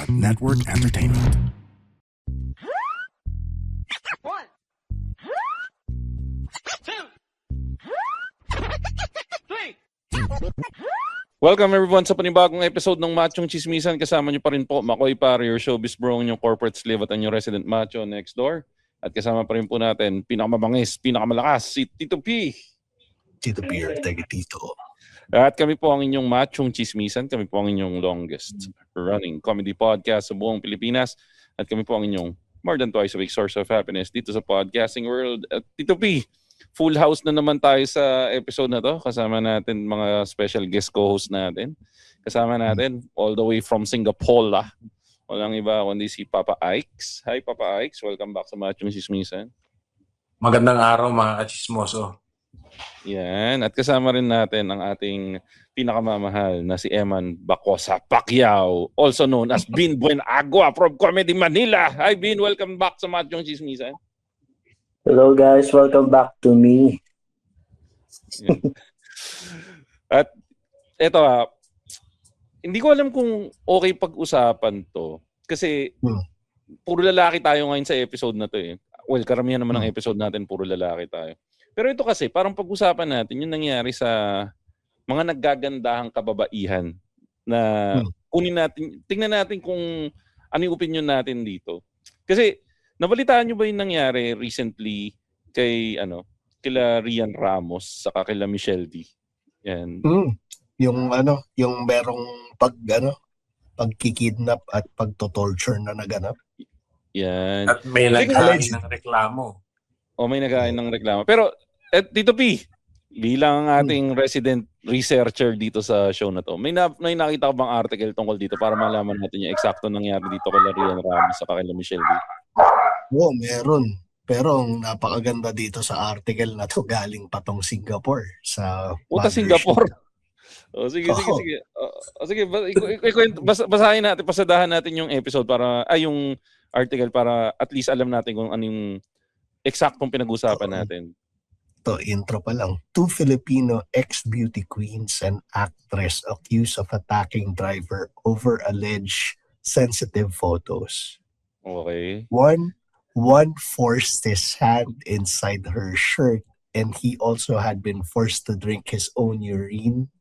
Network Entertainment. One, two, three. Welcome everyone sa panibagong episode ng Machong Chismisan. Kasama niyo pa rin po Makoy Pare, your showbiz bro, yung corporate slave at yung resident macho next door. At kasama pa rin po natin, pinakamabangis, pinakamalakas, si Tito P. Tito P, tagi Tito. At kami po ang inyong Machong Chismisan. Kami po ang inyong longest running comedy podcast sa buong Pilipinas. At kami po ang inyong more than twice a week source of happiness dito sa podcasting world. At Tito P, full house na naman tayo sa episode na to. Kasama natin mga special guest co-host natin. Kasama natin all the way from Singapore. Walang iba kundi si Papa Ikes. Hi Papa Ikes, welcome back sa Machong Chismisan. Magandang araw mga kachismoso. Yan. At kasama rin natin ang ating pinakamamahal na si Eman Bacosa Pacquiao, also known as Bin Buenagua from Comedy Manila. Hi Bin, welcome back sa Machong Chismisan. Hello guys, welcome back to me. At eto hindi ko alam kung okay pag-usapan to kasi puro lalaki tayo ngayon sa episode na to eh. Well, karamihan naman ng episode natin puro lalaki tayo. Pero ito kasi parang pag-usapan natin yung nangyari sa mga naggagandahang kababaihan na tingnan natin kung ano yung opinion natin dito. Kasi nabalitaan nyo ba yung nangyari recently kila Rian Ramos saka kila Michelle D? Yan. Yung merong pagkikidnap at pagto-torture na naganap. Yan. At may naghain ng reklamo. May naghain ng reklamo. Pero Tito P, bilang ating resident researcher dito sa show na to, may nakita ka bang article tungkol dito para malaman natin yung eksakto nangyari dito kila Rian Ramos saka kila Michelle D? Oo, meron. Pero ang napakaganda dito sa article na to galing pa tong Singapore sa Singapore. Sige. Sige, basahin natin, pasadahan natin yung episode yung article para at least alam natin kung anong eksaktong pinag-usapan natin. To intro pa lang. 2 Filipino ex-beauty queens and actress accused of attacking driver over alleged sensitive photos. Okay. One forced his hand inside her shirt and he also had been forced to drink his own urine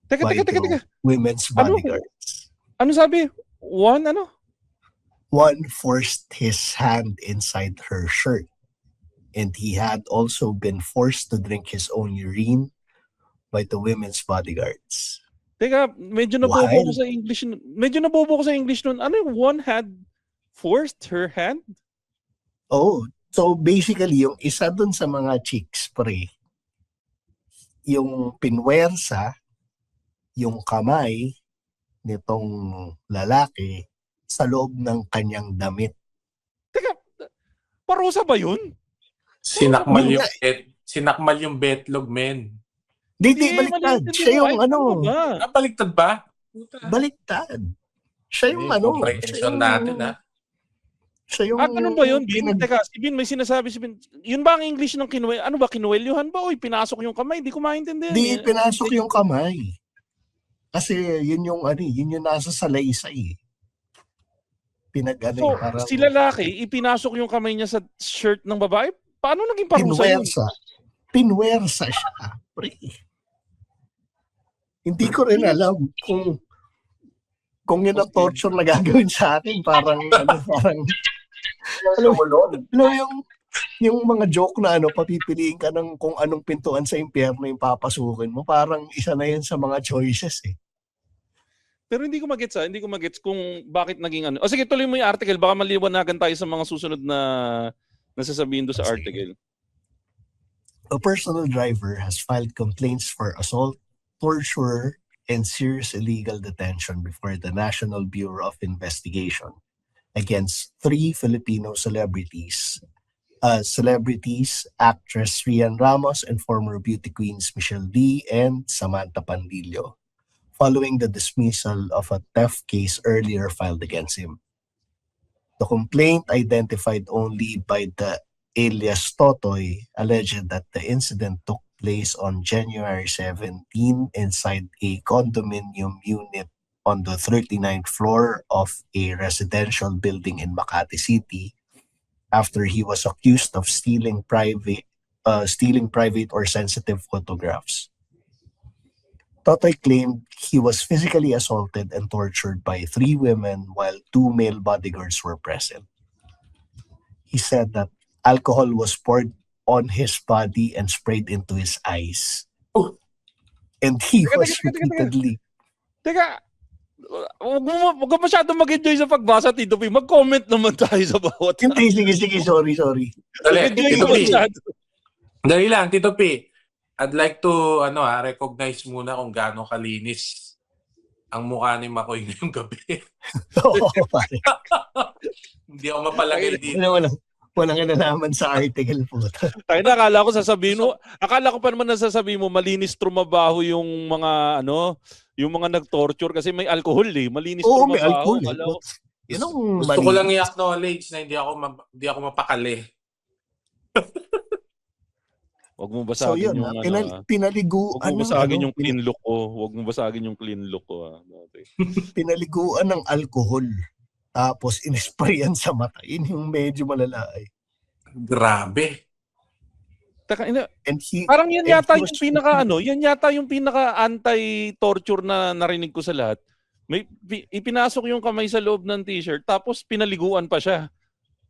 by the women's bodyguards. Ano sabi? One forced his hand inside her shirt and he had also been forced to drink his own urine by the women's bodyguards. Teka, medyo nabobo ko sa English. Nun. Ano yung one had forced her hand? Oh, so basically yung isa dun sa mga chicks, pre, yung pinwersa yung kamay nitong lalaki sa loob ng kanyang damit. Teka, parusa ba yun? Sinakmal yung betlog, men. Di, baliktad. Siya yung Baliktad ba? Baliktad. Siya yung comprehension natin, ha? Siya yung... ganun ba yun, Bin? Teka, si Bin, may sinasabi si Bin. Yun ba ang English ng kinuwel? Ano ba, kinuwelyuhan ba? O pinasok yung kamay? Hindi ko maintindihan. Di, pinasok yung kamay. Kasi yun yung nasa salaysay. Parang... si lalaki, ipinasok yung kamay niya sa shirt ng babae? Paano naging parusa yun? Pinwersa siya. Pre. Hindi ko rin alam kung yun ang torture na gagawin sa akin, parang yung mga joke na papipiliin ka ng kung anong pintuan sa impyerno yung papasukin mo, parang isa na yun sa mga choices eh. Pero hindi ko magets kung bakit naging sige, tuloy mo yung article, baka maliwanagan tayo sa mga susunod na nasasabihin doon sa article. A personal driver has filed complaints for assault, torture, and serious illegal detention before the National Bureau of Investigation against 3 Filipino celebrities, actress Rian Ramos and former beauty queens Michelle D and Samantha Pandillo, following the dismissal of a theft case earlier filed against him. The complaint, identified only by the alias Totoy, alleged that the incident took place on January 17 inside a condominium unit on the 39th floor of a residential building in Makati City after he was accused of stealing private or sensitive photographs. Totoy claimed he was physically assaulted and tortured by 3 women while 2 male bodyguards were present. He said that alcohol was poured on his body and sprayed into his eyes. Oh. And he Teka, was teka, teka, teka. repeatedly... Teka, huwag ka masyadong mag-enjoy sa pagbasa, Tito P. Mag-comment naman tayo sa bawat. Hindi, sige, sorry. Dali, Mag-enjoy Tito ka P. masyado. Dali lang, Tito P. I'd like to recognize muna kung gaano kalinis ang mukha ni Makoy ngayong gabi. Oo, pare. Hindi ako mapalagay dito. Walang kinalaman sa article po. Tayo na, akala ko pa naman nasasabihin mo, malinis trumabaho yung mga, yung mga nag-torture kasi may alcohol eh. Malinis Oo, trumabaho. may alcohol eh. Akala ko- Yun ang Gusto ko lang i-acknowledge na hindi ako mapakali. Huwag mo So basagin yun, yung pinaliguan Huwag mo basagin yung clean look ko. Huwag mo basagin yung clean look ko. pinaliguan ng alcohol. Tapos inisprayan sa mata. Yun yung medyo malala eh. Grabe. And he, Parang yan and yata he yung was- yan yata yung pinaka anti-torture na narinig ko sa lahat. May ipinasok yung kamay sa loob ng t-shirt tapos pinaliguan pa siya.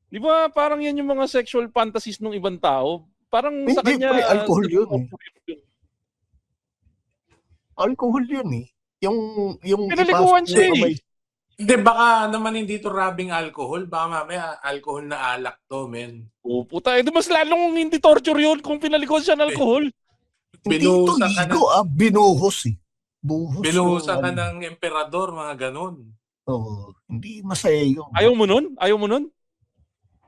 Di ba parang yan yung mga sexual fantasies ng ibang tao? Parang sa Hindi, kanya pre, alcohol yun eh. Alcohol yun eh. Yung Pinaliguan ipasok siya yung eh. kamay. Hindi, baka naman hindi to rubbing alcohol. Baka mamaya alcohol na alak to, men. Oh, puta, edi mas lalong hindi torture yun kung pinaliguan siya ng alcohol. Hindi ito Binuhusan ka ligo binuhos eh. Binuhusan ka yung- ng emperador, mga ganun. Oo, hindi masaya yun. Ayaw mo nun? Ayaw mo nun?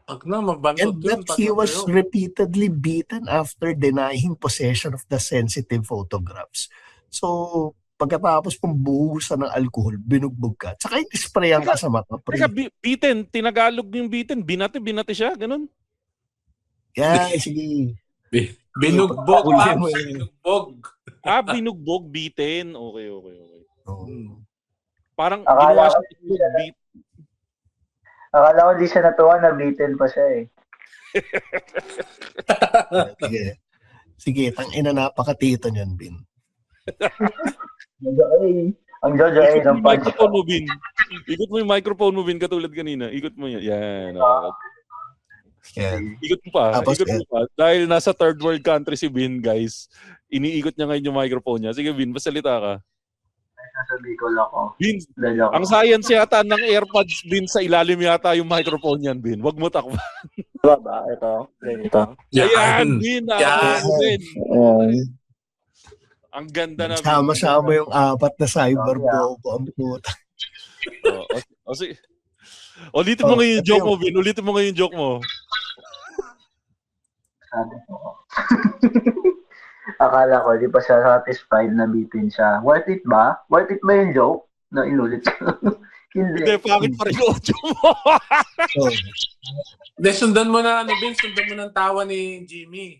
Pag na, magbantot And that he was repeatedly beaten after denying possession of the sensitive photographs. So, pagkatapos pong buhusan ng alcohol, binugbog ka. Tsaka isprayan ka sa mata. Teka, beaten. Tinagalog yung beaten. Binati siya. Ganun. Yeah, sige. Binugbog, Uli Paps. mo yun. Binugbog. Binugbog, beaten. Okay. Oo. Parang Akala ginawa ko- siya beat. Akala ko di siya natuwa, nabitin pa siya eh. Sige. Sige, tangina napakatito niyan, Bin. Jojo A. Ang Jojo A Ikot mo ng yung punch. microphone mo, Bin. Ikot mo yung microphone mo, Bin, katulad kanina. Ikot mo yan. Yan. Yan. Ikot mo pa. Tapos, Ikot mo pa. Dahil nasa third world country si Bin, guys. Iniikot niya ngayon yung microphone niya. Sige, Bin, basalita ka. Nasa Bicol ako. Bin, Lalo ako. ang science yata ng AirPods, Bin, sa ilalim yata yung microphone yan, Bin. Wag mo takbo. Diba ba? Ito. Ganito. Ayan, Bin. Yan. Bin. Ayan. Ang ganda na. Bin. Sama-sama yung 4 na cyberbobo. Ang puta. Sige. Ulitin mo ngayon yung joke mo, Bin. Ulitin mo ngayon yung joke mo. Sabi ko. Akala ko, di pa siya satisfied na bitin siya. Worth it ba? Worth it ba yung joke na inulit ko? Hindi, Hindi. pangit pa rin yung audio mo. So, Hindi, sundan mo na, Bin, sundan mo ng tawa ni Jimmy.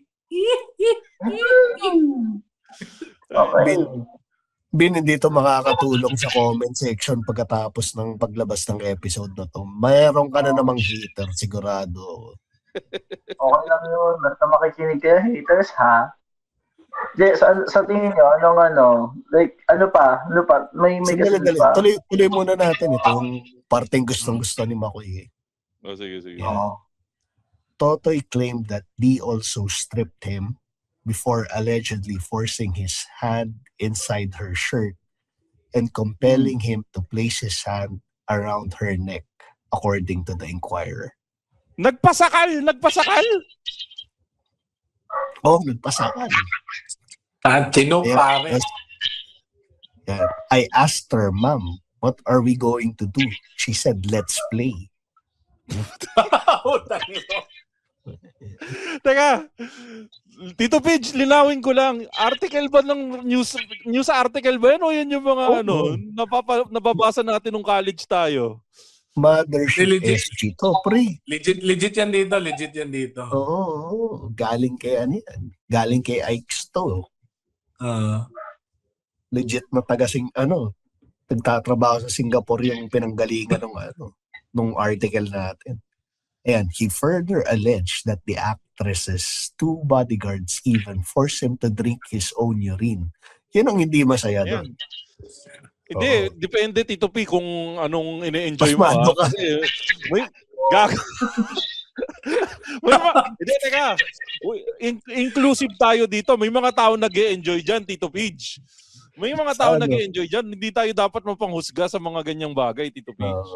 Okay. Bin, hindi ito makakatulong sa comment section pagkatapos ng paglabas ng episode na to. Mayroon ka na namang hater, sigurado. Okay lang yun. Basta makikinig kayo, haters, ha? Sa tingin nyo, ano pa? May Sige, kasunod dali. pa? Tuloy muna natin itong parteng gustong-gusto ni Makoy. Sige. Oo. Totoy claimed that Lee also stripped him before allegedly forcing his hand inside her shirt and compelling him to place his hand around her neck, according to the Inquirer. Nagpasakal! Oh, nagpasakan. Tino, pare. Yeah. I asked her, Mom, what are we going to do? She said, let's play. Teka, Tito Pidge, linawin ko lang. Article ba ng news article ba yan o yan yung mga nababasa natin nung college tayo? Mothership Legit. SG to, pre. Legit yan dito. Oo. Galing kay yan? Galing kay Ikes to. Legit na taga nagtatrabaho sa Singapore yung pinanggalingan nung article natin. And he further alleged that the actress's 2 bodyguards even forced him to drink his own urine. Yun ang hindi masaya doon. Hindi, depende Tito P kung anong ine-enjoy mo. Pasmado ka. Kasi may hindi, teka. Inclusive tayo dito. May mga tao nag-e-enjoy dyan, Tito Pidge. May mga tao nag-e-enjoy dyan. Hindi tayo dapat mapanghusga sa mga ganyang bagay, Tito Pidge.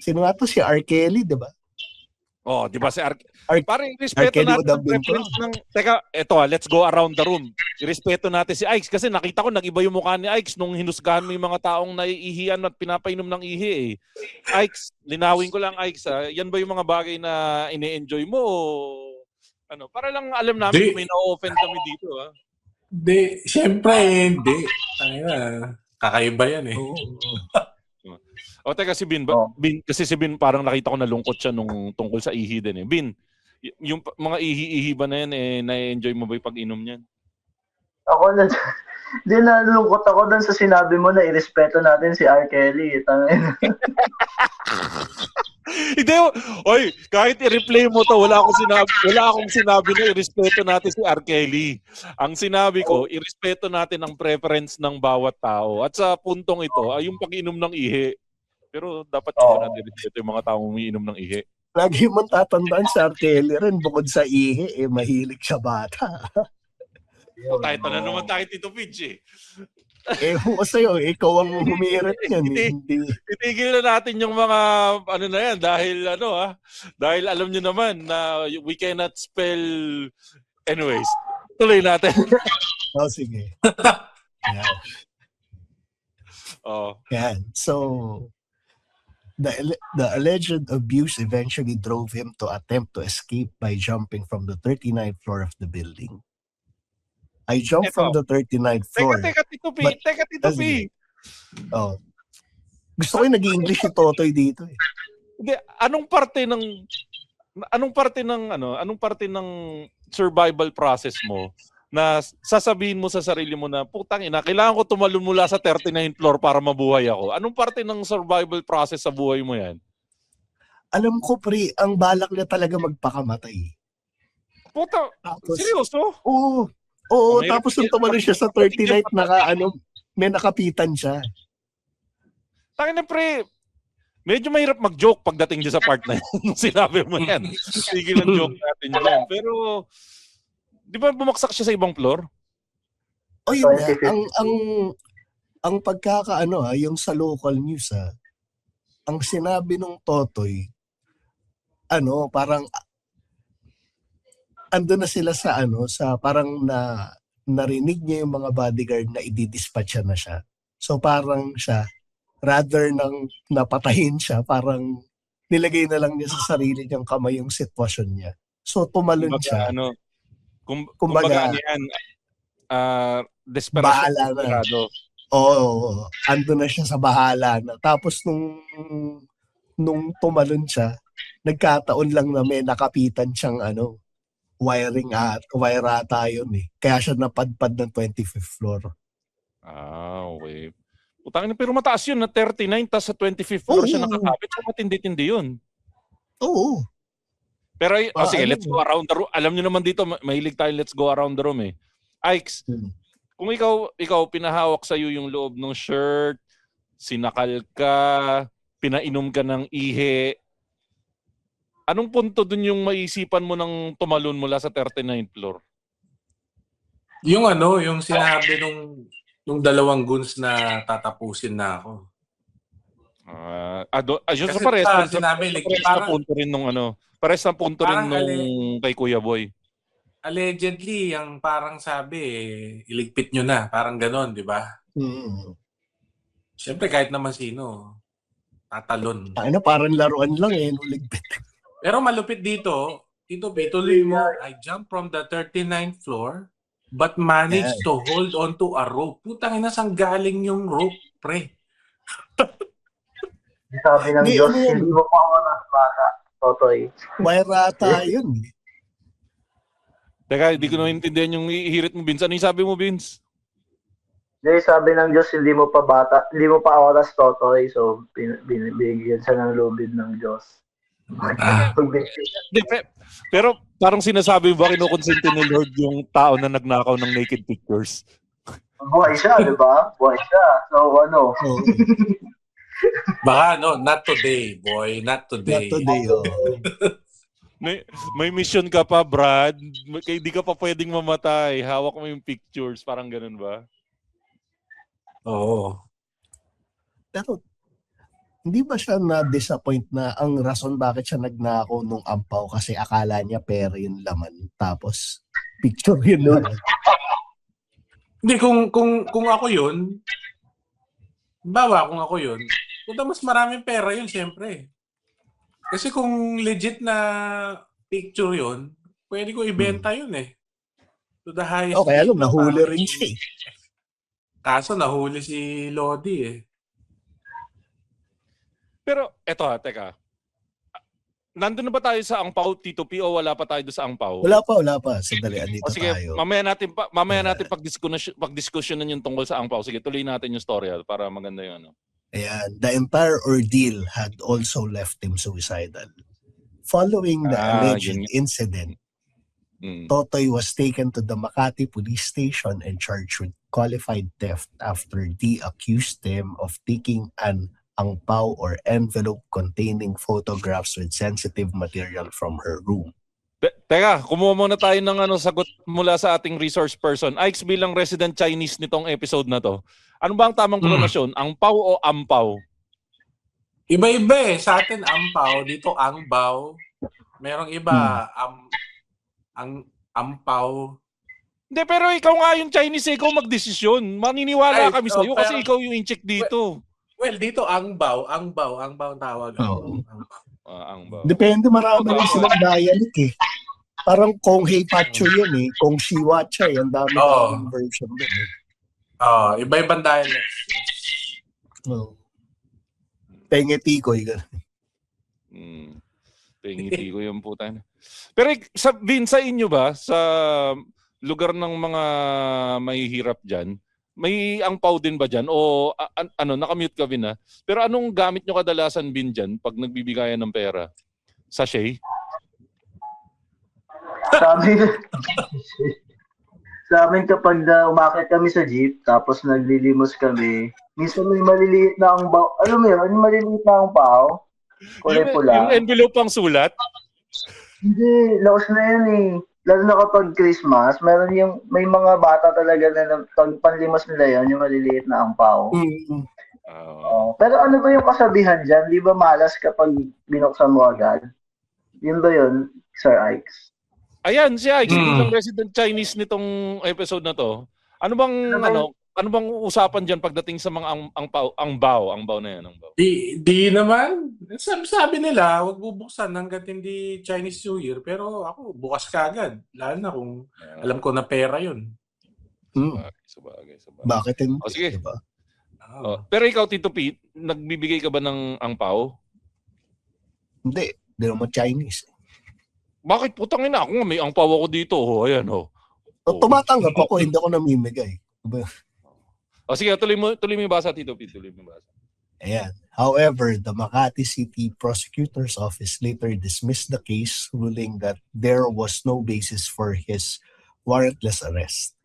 Sino nga to? Si R. Kelly, di ba? Oh, di ba si Parang respeto Kelly natin ang preference ng... Teka, eto let's go around the room. Irespeto natin si Ike's kasi nakita ko nag-iba yung mukha ni Ike's nung hinusgahan mo yung mga taong naiihian at pinapainom ng ihi eh. Ike's, linawin ko lang Ike's yan ba yung mga bagay na ine-enjoy mo o ano? Para lang alam namin kung may na-offend kami dito ha. Hindi, syempre hindi. Kakaiba yan eh. O teka si Bin, Bin, kasi si Bin parang nakita ko nalungkot siya nung tungkol sa ihi din eh. Bin, yung mga ihi-ihi ba na yan eh, na-enjoy mo ba yung pag-inom niyan? Ako na, di nalungkot ako dun sa sinabi mo na irespeto natin si R. Kelly. Hindi, oy, kahit i-replay mo to, wala akong sinabi na irespeto natin si R. Kelly. Ang sinabi ko, irespeto natin ang preference ng bawat tao. At sa puntong ito, ay yung pag-inom ng ihi. Pero dapat natin irespeto yung mga taong umiinom ng ihi. Lagi mong tatandaan si R. Kelly rin, bukod sa ihi, mahilig siya bata. Tayo na naman tayo Tito Pidge eh. Kung sa'yo, ikaw ang humirit yan. Itigil na natin yung mga ano na yan dahil alam nyo naman na we cannot spell anyways. Tuloy natin. Sige. Yan. So, the alleged abuse eventually drove him to attempt to escape by jumping from the 39th floor of the building. I jumped from the 39th floor. Teka, Tito P. Gusto ko yung nag-i-English yung Totoy dito eh. Hindi, anong parte ng survival process mo na sasabihin mo sa sarili mo na putang ina, kailangan ko tumalon mula sa 39th floor para mabuhay ako. Anong parte ng survival process sa buhay mo yan? Alam ko pre, ang balak niya talaga magpakamatay. Puta, seryoso? Oo, tapos nung tumalon siya sa 39th, may nakapitan siya. Tangin na pre, medyo mahirap mag-joke pagdating dyan sa part na yan. Nung sinabi mo yan. Sige lang joke natin yan. Pero, di ba bumaksak siya sa ibang floor? Yun na. Ang yung sa local news ang sinabi nung Totoy, parang ando na sila sa parang narinig niya yung mga bodyguard na i-dispatch na siya. So parang siya, rather nang napatayin siya, parang nilagay na lang niya sa sarili niyang kamay yung sitwasyon niya. So tumalon siya. Kumbaga yan, desperado. Bahala na. Oo, ando na siya sa bahala na. Tapos nung tumalon siya, nagkataon lang na may nakapitan siyang wire ata yun eh. Kaya siya napadpad ng 25th floor. Okay. Pero mataas yun na 39 tapos sa 25th floor siya nakakapit. So matindi-tindi yun. Oo. Pero sige, let's go around the room. Alam niyo naman dito, mahilig tayo let's go around the room eh. Ike's, kung ikaw pinahawak sa'yo yung loob ng shirt, sinakal ka, pinainom ka ng ihi, anong punto dun yung maisipan mo nang tumalon mula sa 39th floor? Yung yung sinabi nung dalawang goons na tatapusin na ako. Yun sa pares. Sinabi, na punto rin nung pares na punto rin nung kay Kuya Boy. Allegedly, yung parang sabi, iligpit nyo na. Parang ganon, di ba? Siyempre, kahit naman sino, tatalon. Parang laruan lang ligpit. Pero malupit dito, Tito B, tuloy mo, I jumped from the 39th floor but managed to hold on to a rope. Putang ina, saan galing yung rope, pre? Sabi ng Diyos, hindi mo pa ako ng bata, Totoy. May rata yun. Teka, hindi ko naintindihan yung hirit mo, Vince. Ano yung sabi mo, Vince? Dahil sabi ng Diyos, hindi mo pa oras totoy, so binibigyan siya ng lubid ng Diyos. Di, pero parang sinasabi ba kinukonsente ni Lord yung tao na nagnakaw ng naked pictures? Buhay siya, di ba? Buhay siya. So, ano? Baka, no, not today, boy. Not today. Not today, oh. May mission ka pa, Brad. Kaya di ka pa pwedeng mamatay. Hawak mo yung pictures. Parang ganun ba? Oo. Pero, hindi ba siya na-disappoint na ang rason bakit siya nagnakaw nung ampaw kasi akala niya pera yung laman. Tapos, picture yun nun. Hindi, kung ako yun, kung ako yun, punta mas maraming pera yun, siyempre. Kasi kung legit na picture yun, pwede ko ibenta yun eh. To the highest. Okay, alam, nahuli rin siya eh. Kaso nahuli si Lodi eh. Pero, eto teka. Nandun na ba tayo sa Angpao, Tito P, o wala pa tayo doon sa Angpao? Wala pa. Sandali, andito sige, tayo. mamaya natin pag-discussionan yung tungkol sa Angpao. Sige, tuloy natin yung story para maganda yung ano. Ayan, the entire ordeal had also left him suicidal. Following the alleged incident, Totoy was taken to the Makati police station and charged with qualified theft after D accused him of taking an angpao or envelope containing photographs with sensitive material from her room. Teka, kumuha muna tayo ng sagot mula sa ating resource person. Ike's bilang resident Chinese nitong episode na to. Ano ba ang tamang pronasyon? Angpao o ampaw? Iba-iba eh. Sa atin ampaw, dito angbaw. Merong iba ampaw. Hindi, pero ikaw nga yung Chinese, ikaw magdesisyon. Maniniwala kami sa'yo kasi ikaw yung in-check dito. Well, dito angbaw ang tawag. Angbaw. Depende, marami rin silang dialect eh. Parang Kong Hei Pacho yun eh. Kong Shiwa Cha, ang dami version din eh. Iba-ibang dialects. Pengetikoy gano'n. Pengetikoy yung puta. Pero sabihin sa inyo ba, sa lugar ng mga mahihirap dyan, may angpaw din ba dyan? O nakamute ka bin Pero anong gamit nyo kadalasan bin dyan pag nagbibigayan ng pera? Sachet? Sa amin kapag umakit kami sa jeep, tapos naglilimos kami, minsan may maliliit na angpaw. Alam mo yun, may maliliit na angpaw. Kulay pula. Yung envelope pang sulat? Hindi, laos na yan eh. Lalo na kapag Christmas, may mga bata talaga na panlimos nila yan, yung maliliit na angpaw. Pero ano ba yung kasabihan dyan? Di ba malas kapag binuksan mo agad? Yun ba yun, Sir Ike's? Ayan, si Ike's bilang resident Chinese nitong episode na to. Ano bang usapan dyan pagdating sa mga angbaw na yan? Angbaw. Di naman. Sabi nila, huwag bubuksan hanggat hindi Chinese New Year. Pero ako, bukas kagad. Lalo na kung alam ko na pera yun. Sabagay. Bakit hindi? Sige. Diba? Pero ikaw, Tito Pete, nagbibigay ka ba ng angpaw? Hindi naman Chinese. Bakit? Putang ina, ako nga may angpaw ako dito. Ayan, Tumatanggap ako, hindi ako namimigay. Sige, tuloy mo yung basa, Tito Pete. Tuloy mo yung basa. Ayan. However, the Makati City Prosecutor's Office later dismissed the case, ruling that there was no basis for his warrantless arrest.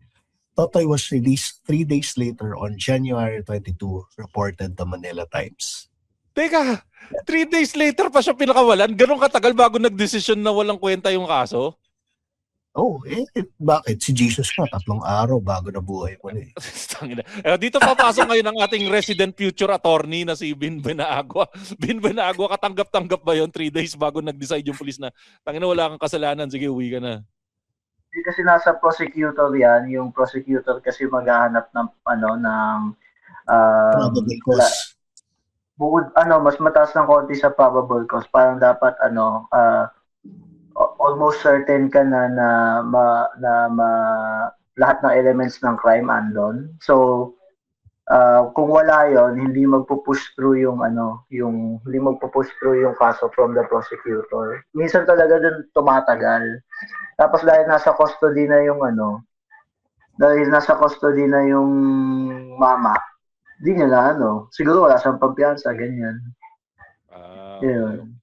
Totoy was released 3 days later on January 22, reported the Manila Times. Teka, 3 days later pa siya pinakawalan? Ganun katagal bago nagdesisyon na walang kwenta yung kaso? Bakit? Si Jesus nga, 3 araw bago nabuhay mo na Dito papasok ngayon ang ating resident future attorney na si Binben Agua. Binben Agua, katanggap-tanggap ba yun 3 days bago nag-decide yung pulis na tangina wala kang kasalanan, sige uwi ka na? Hindi kasi nasa prosecutor yan. Yung prosecutor kasi maghahanap ng probable cause. Bukod mas mataas ng konti sa probable cause. Parang dapat almost certain ka na lahat ng elements ng crime andon. So kung wala yon, hindi magpo-push through yung kaso from the prosecutor. Minsan talaga dun tumatagal. Tapos dahil nasa custody na yung dahil nasa custody na yung mama, di niya na siguro wala siyang pampiyansa, ganyan. Yun.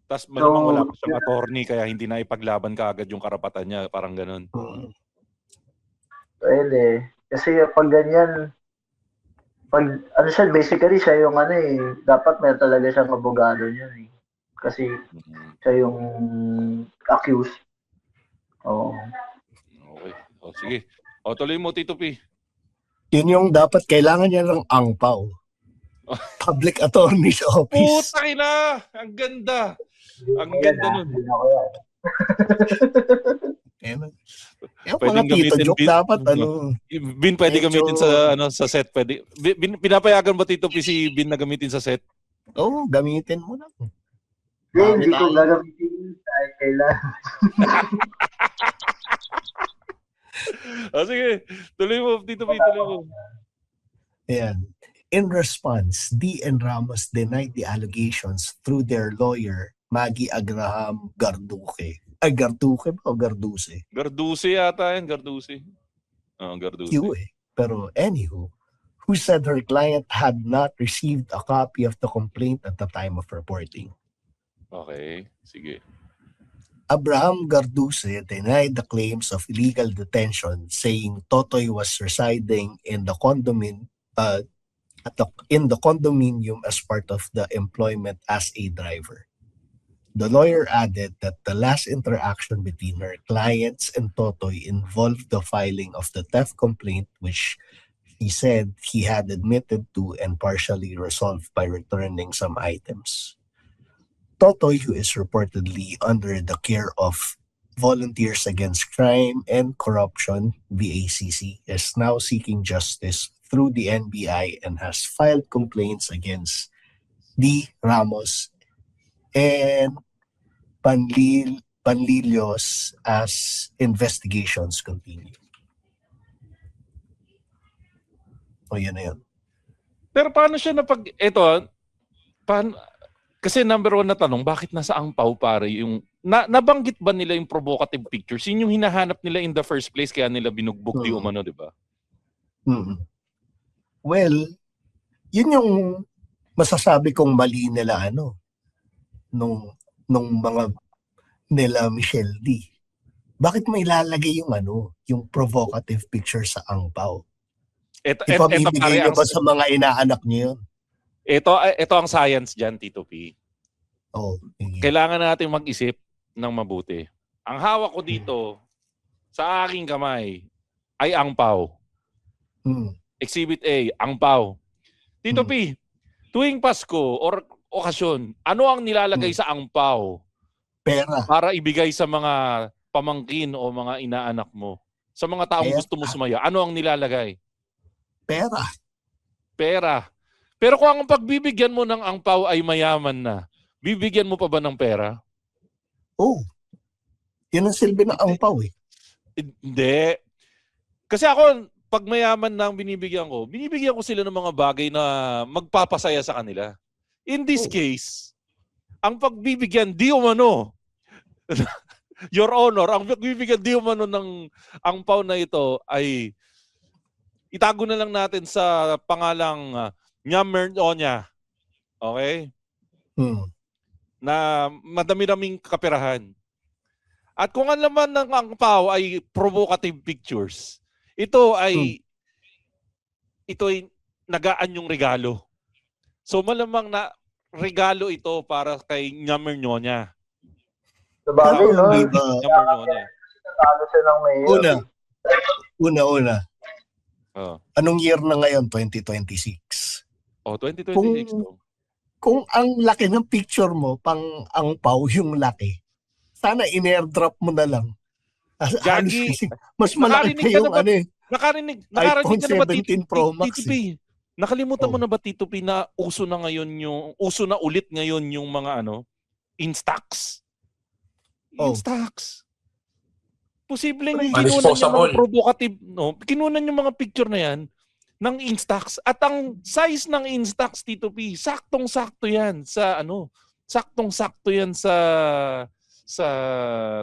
Tapos malamang wala pa siyang attorney kaya hindi na ipaglaban kaagad yung karapatan niya, parang ganun. Pwede. Kasi pag ganyan, basically siya yung dapat may talaga siyang abogado niyan eh. Kasi siya yung accused. Oo. Okay. O sige. O tuloy mo, Tito P. Yun yung dapat kailangan niya ng angpaw. Public Attorney's Office. Puta ina! Ang ganda! Ang ganda nun. Pwedeng gamitin joke dapat Bin pwede gamitin sa sa set, pwede. Pinapayagan ba Tito P si Bin na gamitin sa set? Oo, gamitin mo na. Hindi ko gagamitin kahit kailan. Sige, tuloy mo Tito P, tuloy mo. Ayan. In response, D and Ramos denied the allegations through their lawyer, Maggie Abraham Garduque. Ay, Garduque ba o Garduce? Garduce yata yan, Garduce. Garduce. Q eh. Pero anywho, who said her client had not received a copy of the complaint at the time of reporting. Okay, sige. Abraham Garduce denied the claims of illegal detention, saying Totoy was residing in the condominium as part of the employment as a driver. The lawyer added that the last interaction between her clients and Totoy involved the filing of the theft complaint, which he said he had admitted to and partially resolved by returning some items. Totoy, who is reportedly under the care of Volunteers Against Crime and Corruption, VACC, is now seeking justice through the NBI and has filed complaints against D. Ramos and Panlilios as investigations continue. O yun na yun. Pero paano siya kasi number one na tanong, bakit nasa angpaw pare yung, nabanggit ba nila yung provocative pictures? Yun yung hinahanap nila in the first place kaya nila binugbog di umano, di ba? Well, yun yung masasabi kong mali nila nung mga nila Michelle D. Bakit may lalagay yung provocative picture sa angpaw? Ipamibigay niyo ba sa mga inaanak niyo yun? Ito ang science dyan, Tito P. Kailangan natin mag-isip ng mabuti. Ang hawak ko dito sa aking kamay ay angpaw. Exhibit A, angpaw. Tito P, tuwing Pasko or okasyon, ano ang nilalagay sa angpaw? Pera. Para ibigay sa mga pamangkin o mga inaanak mo. Sa mga taong gusto mo sumaya, ano ang nilalagay? Pera. Pero kung ang pagbibigyan mo ng angpaw ay mayaman na, bibigyan mo pa ba ng pera? Yan ang silbi ng angpaw eh. Hindi. Kasi ako, pag mayaman na ang binibigyan ko sila ng mga bagay na magpapasaya sa kanila. In this case, ang pagbibigyan di umano, Your Honor, ang pagbibigyan di umano ng angpaw na ito ay itago na lang natin sa pangalang Nyamernonya. Okay? Na madami-daming kaperahan. At kung ang laman ng angpaw ay provocative pictures, ito ay nagaan yung regalo. So malamang na regalo ito para kay Nyamernonya. Sabagay, no? Nyamernonya. Natalo siya ng mayor. Una. Anong year na ngayon? 2026. 2026. Kung ang laki ng picture mo, pang angpaw yung laki, sana in-airdrop mo na lang. Jackie, mas malaki pa yung nakarinig iPhone ka na ba 17 Pro Max? Tito P, nakalimutan mo na ba Tito P na uso na ulit ngayon yung mga Instax? Instax. Posibleng kinunan yung mga provocative, kinunan yung mga picture na yan ng Instax. At ang size ng Instax, Tito P, saktong-sakto yan sa saktong-sakto yan sa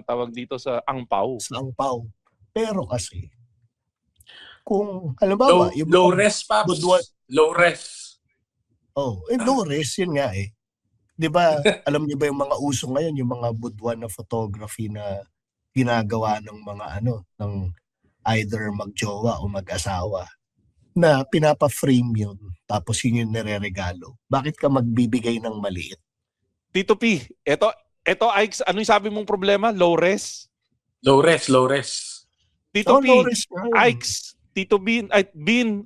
tawag dito sa angpaw. Sa angpaw. Pero kasi, kung, halimbawa, Low res, Paps. Low res. Low res, yun nga eh. Di ba, alam niyo ba yung mga uso ngayon, yung mga budwan na photography na ginagawa ng mga ng either magjowa o mag-asawa na pinapa-frame yun, tapos yun yung nireregalo. Bakit ka magbibigay ng maliit? Tito P, eto Ike's, ano yung sabi mong problema? Low res? Low res. Tito P, low res Ike's, Tito Bin,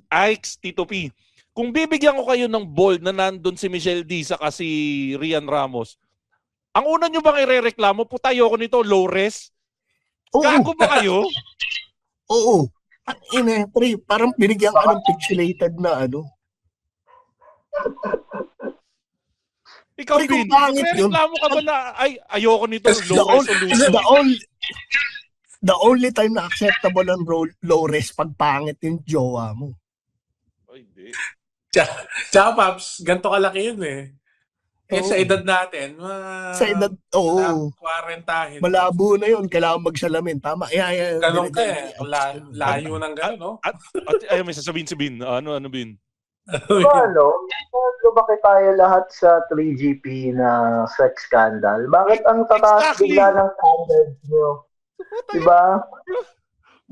Ike's, Tito P. Kung bibigyan ko kayo ng bold na nandun si Michelle D saka si Rian Ramos, ang una nyo bang irereklamo, puta ayoko nito, low res? Gago ba kayo? Oo. Pre, parang binigyan ka ng pixelated na Ikaw, Bin, irereklamo ka ba na, ayoko nito, low resolution? The only time na acceptable ang low res pag pangit yung jowa mo. Ay, hindi. Tsaka, Paps, ganito kalaki yun eh. Sa edad natin, sa edad, 40. Malabo na yun, kailangan magsalamin. Tama. Ganun ka eh. Layo ng gano'n, no? Ay, may sasabihin si Bin. Ano, Bin? Bakit tayo lahat sa 3GP na sex scandal? Bakit ang tataas bigla ng standards nyo? Diba?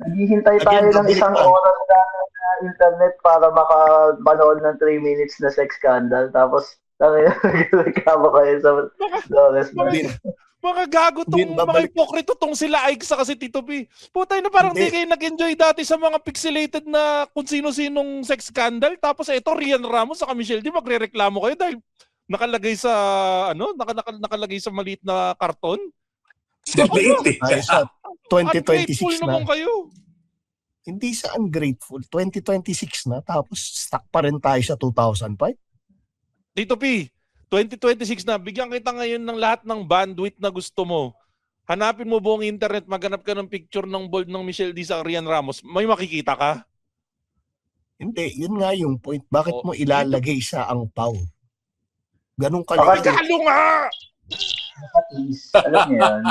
Naghihintay tayo ng isang oras na internet para makapanood ng 3 minutes na sex scandal. Tapos, nagreklamo kayo sa Lores. Mga gago tong mga hipokrito tong sila Ike sa kasi Tito P. Putay na parang di kayo nag-enjoy dati sa mga pixelated na kung sino-sinong sex scandal. Tapos ito, Rian Ramos sa Michelle D, magre-reklamo kayo dahil nakalagay sa nakalagay sa maliit na karton. Sa 2026 na. Naman kayo. Hindi sa ungrateful. 2026 na. Tapos stuck pa rin tayo sa 2005. Tito P, 2026 na. Bigyan kita ngayon ng lahat ng bandwidth na gusto mo. Hanapin mo buong internet, maghanap ka ng picture ng bold ng Michelle D sa Rian Ramos. May makikita ka? Hindi. Yun nga yung point. Bakit mo ilalagay sa angpaw? Ganun ka lang. Galo nga! At least, alam niyo yun,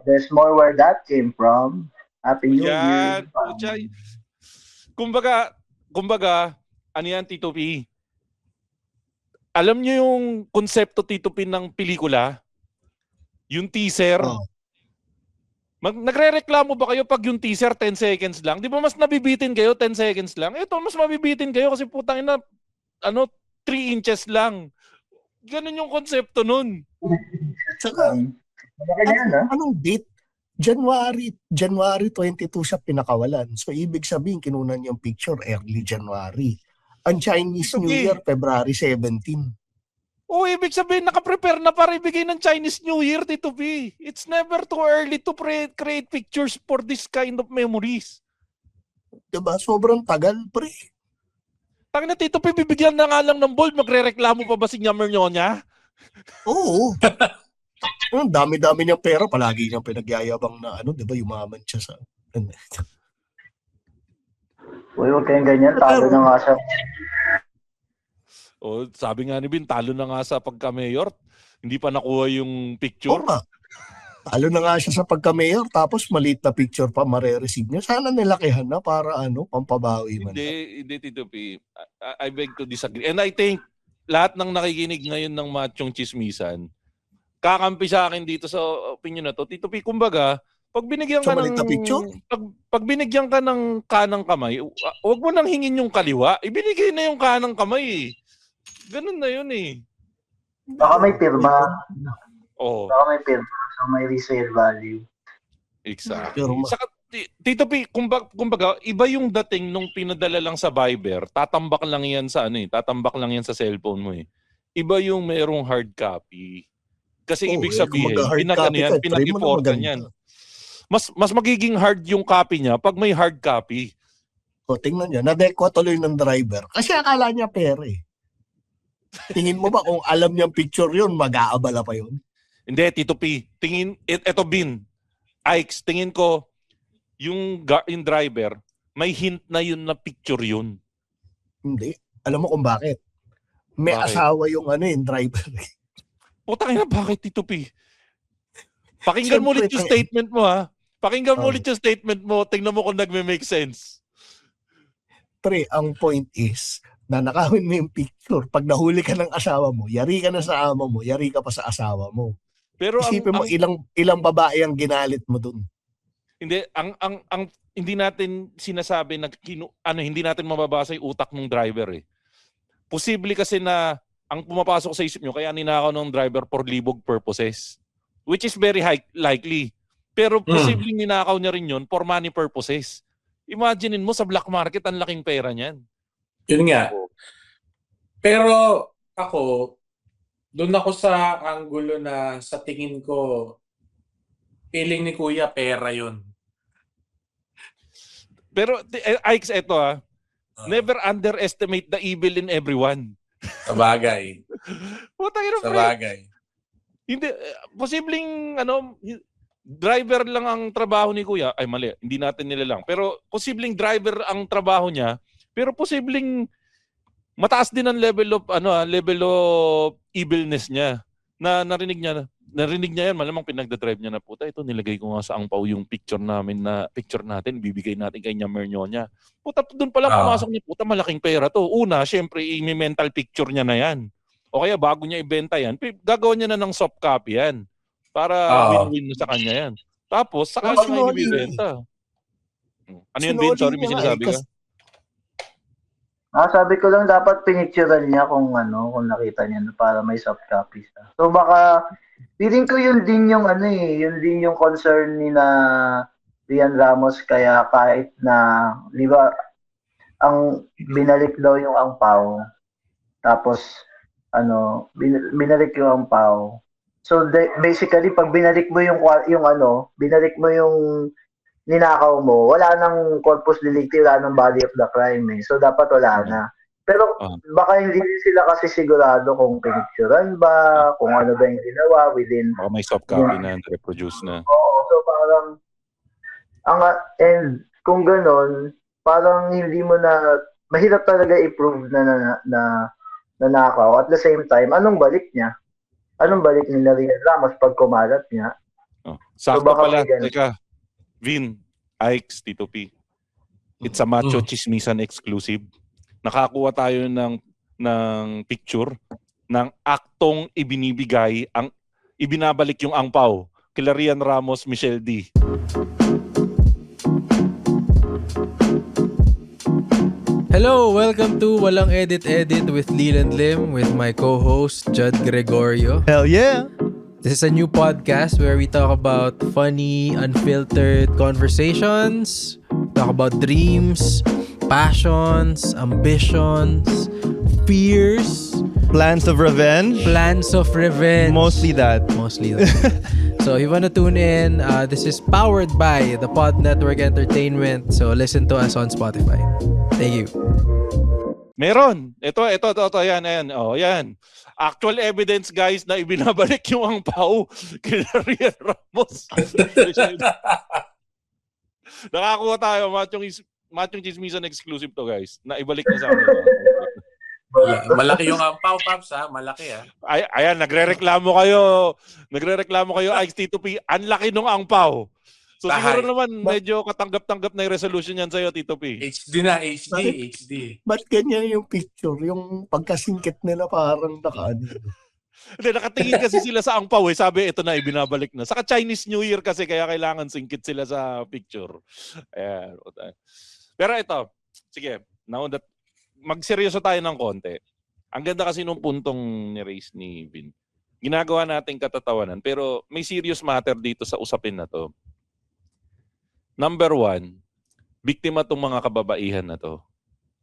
there's more where that came from. Happy New Year. Kumbaga, ano yan, Tito P? Alam niyo yung konsepto, Tito P, ng pelikula? Yung teaser? Nagre-reklamo ba kayo pag yung teaser 10 seconds lang? Di ba mas nabibitin kayo 10 seconds lang? Ito, mas mabibitin kayo kasi putang ina, 3 inches lang. Ganun yung konsepto nun. Saka, anong date? January 22 siya pinakawalan. So, ibig sabihin, kinunan yung picture early January. Ang Chinese New Year, February 17. Ibig sabihin, nakaprepare na para ibigay ng Chinese New Year, Tito P. It's never too early to create pictures for this kind of memories. Diba? Sobrang tagal, pre. Tangina, Tito P, bibigyan na nga lang ng bold, magre-reklamo pa ba si Nyammer niya? Oo. Ang dami-dami niyang pera, palagi niyang pinagyayabang na diba, yumaman siya sa... Huwag kayong ganyan, talo na nga siya. Sabi nga ni Bin, talo na nga sa pagka-mayor. Hindi pa nakuha yung picture. Talo na nga siya sa pagka-mayor, tapos maliit na picture pa mare-receive niya. Sana nilakihan na para pampabawi man. Hindi, Tito P. I beg to disagree. And I think, lahat ng nakikinig ngayon ng machong chismisan, kakampi sa akin dito sa opinion na to. Tito P, kumbaga, pag binigyan ka pag binigyan ka ng kanang kamay, huwag mo nang hingin yung kaliwa. Ibinigay na yung kanang kamay. Ganun na yun eh. Baka may pirma. Baka may pirma. So may resale value. Exactly. Saka, Tito P, kumbaga, iba yung dating nung pinadala lang sa Viber, tatambak lang yan sa tatambak lang yan sa cellphone mo eh. Iba yung merong hard copy. Kasi ibig sabihin, pinag-reportan yan. Mas magiging hard yung copy niya pag may hard copy. Tingnan niya, nadekwa tuloy ng driver. Kasi akala niya pera eh. Tingin mo ba kung alam niyang picture yun, mag-aabala pa yun? Hindi, Tito P. Eto Bin. Ike's, tingin ko, yung driver, may hint na yun na picture yun. Hindi. Alam mo kung bakit? May asawa yung driver. Putang ina, bakit, Tito P? Pakinggan mo ulit yung statement mo, ha? Pakinggan mo ulit yung statement mo. Tingnan mo kung nagme-make sense. Pre, ang point is, nanakawin mo yung picture. Pag nahuli ka ng asawa mo, yari ka na sa ama mo, yari ka pa sa asawa mo. Pero Isipin mo, ilang babae ang ginalit mo dun. Hindi, ang hindi natin sinasabi na hindi natin mababasa yung utak ng driver eh. Posible kasi na ang pumapasok sa isip nyo, kaya ninakaw ng driver for libog purposes. Which is very likely. Pero posibleng ninakaw niya rin yun for money purposes. Imaginein mo sa black market, ang laking pera niyan. Yun nga. Pero ako, doon ako sa anggulo na sa tingin ko, feeling ni Kuya, pera yun. Pero, Ike's, eto never underestimate the evil in everyone. Sa bagay. Sa bagay. Hindi, posibleng, driver lang ang trabaho ni Kuya. Ay, mali. Hindi natin nilalang. Pero, posibleng driver ang trabaho niya. Pero, posibleng mataas din ang level of evilness niya. Na narinig niya yan, malamang pinagdadrive niya na, puta, ito nilagay ko nga sa angpaw yung picture natin, bibigay natin kay Nyamer-Nyonya. Puta, doon pala pumasok niya, puta, malaking pera to. Una, syempre, i-mental picture niya na yan. O kaya bago niya ibenta yan, gagawa niya na ng soft copy yan. Para win-win sa kanya yan. Tapos, saka niya nga ibibenta. Ano yun, Vin? Sorry, may sinasabi ka? Sabi ko lang dapat pinicturean niya kung nakita niya para may soft copy siya. So baka feeling ko yun din yung concern ni na Rian Ramos, kaya kahit na, di ba, ang binalik daw yung angpaw. Tapos binalik yung angpaw. So basically pag binalik mo binalik mo yung ninakaw mo, wala nang corpus delicti, wala nang body of the crime eh. So, dapat wala na. Pero, baka hindi sila kasi sigurado kung pinicturean ba, kung ano ba yung ginawa within... Baka may soft copy na, reproduce na. Oo, so parang... and kung ganon, parang hindi mo na... Mahirap talaga i-prove na nanakaw. At the same time, anong balik niya? Anong balik ni Rian Ramos pag kumalat niya? Sakto so, pala, teka. Vin, Ike's, Tito P. It's a Macho Chismisan exclusive. Nakakuha tayo ng picture ng aktong ibinabalik yung angpaw kila Rian Ramos, Michelle D. Hello, welcome to Walang Edit with Lil and Lim with my co-host Judd Gregorio. Hell yeah! This is a new podcast where we talk about funny, unfiltered conversations, talk about dreams, passions, ambitions, fears, plans of revenge. Mostly that. So if you want to tune in, this is powered by the Pod Network Entertainment. So listen to us on Spotify. Thank you. Meron. Ito. Yan. Oh, yan. Actual evidence, guys, na ibinabalik yung angpaw kay Rian Ramos. Nakakuha tayo. Machong Chismisan exclusive to, guys. Na ibalik na sa amin. Malaki yung angpaw, Paps, ha? Malaki, ha? Ayan, nagrereklamo kayo, Ike's, Tito P. Ang laki nung angpaw. So siguro naman medyo katanggap-tanggap na yung resolution yan sa'yo, Tito P. HD. Ba't ganyan yung picture? Yung pagkasingkit nila parang Hindi, nakatingin kasi sila sa angpaw eh. Sabi, ito na, ibinabalik na. Saka Chinese New Year kasi, kaya kailangan singkit sila sa picture. Ayan. Pero ito, sige, now that magseryoso tayo ng konti. Ang ganda kasi nung puntong ni-raise ni Vin. Ginagawa natin katatawanan, pero may serious matter dito sa usapin na to. Number 1, biktima tong mga kababaihan na to.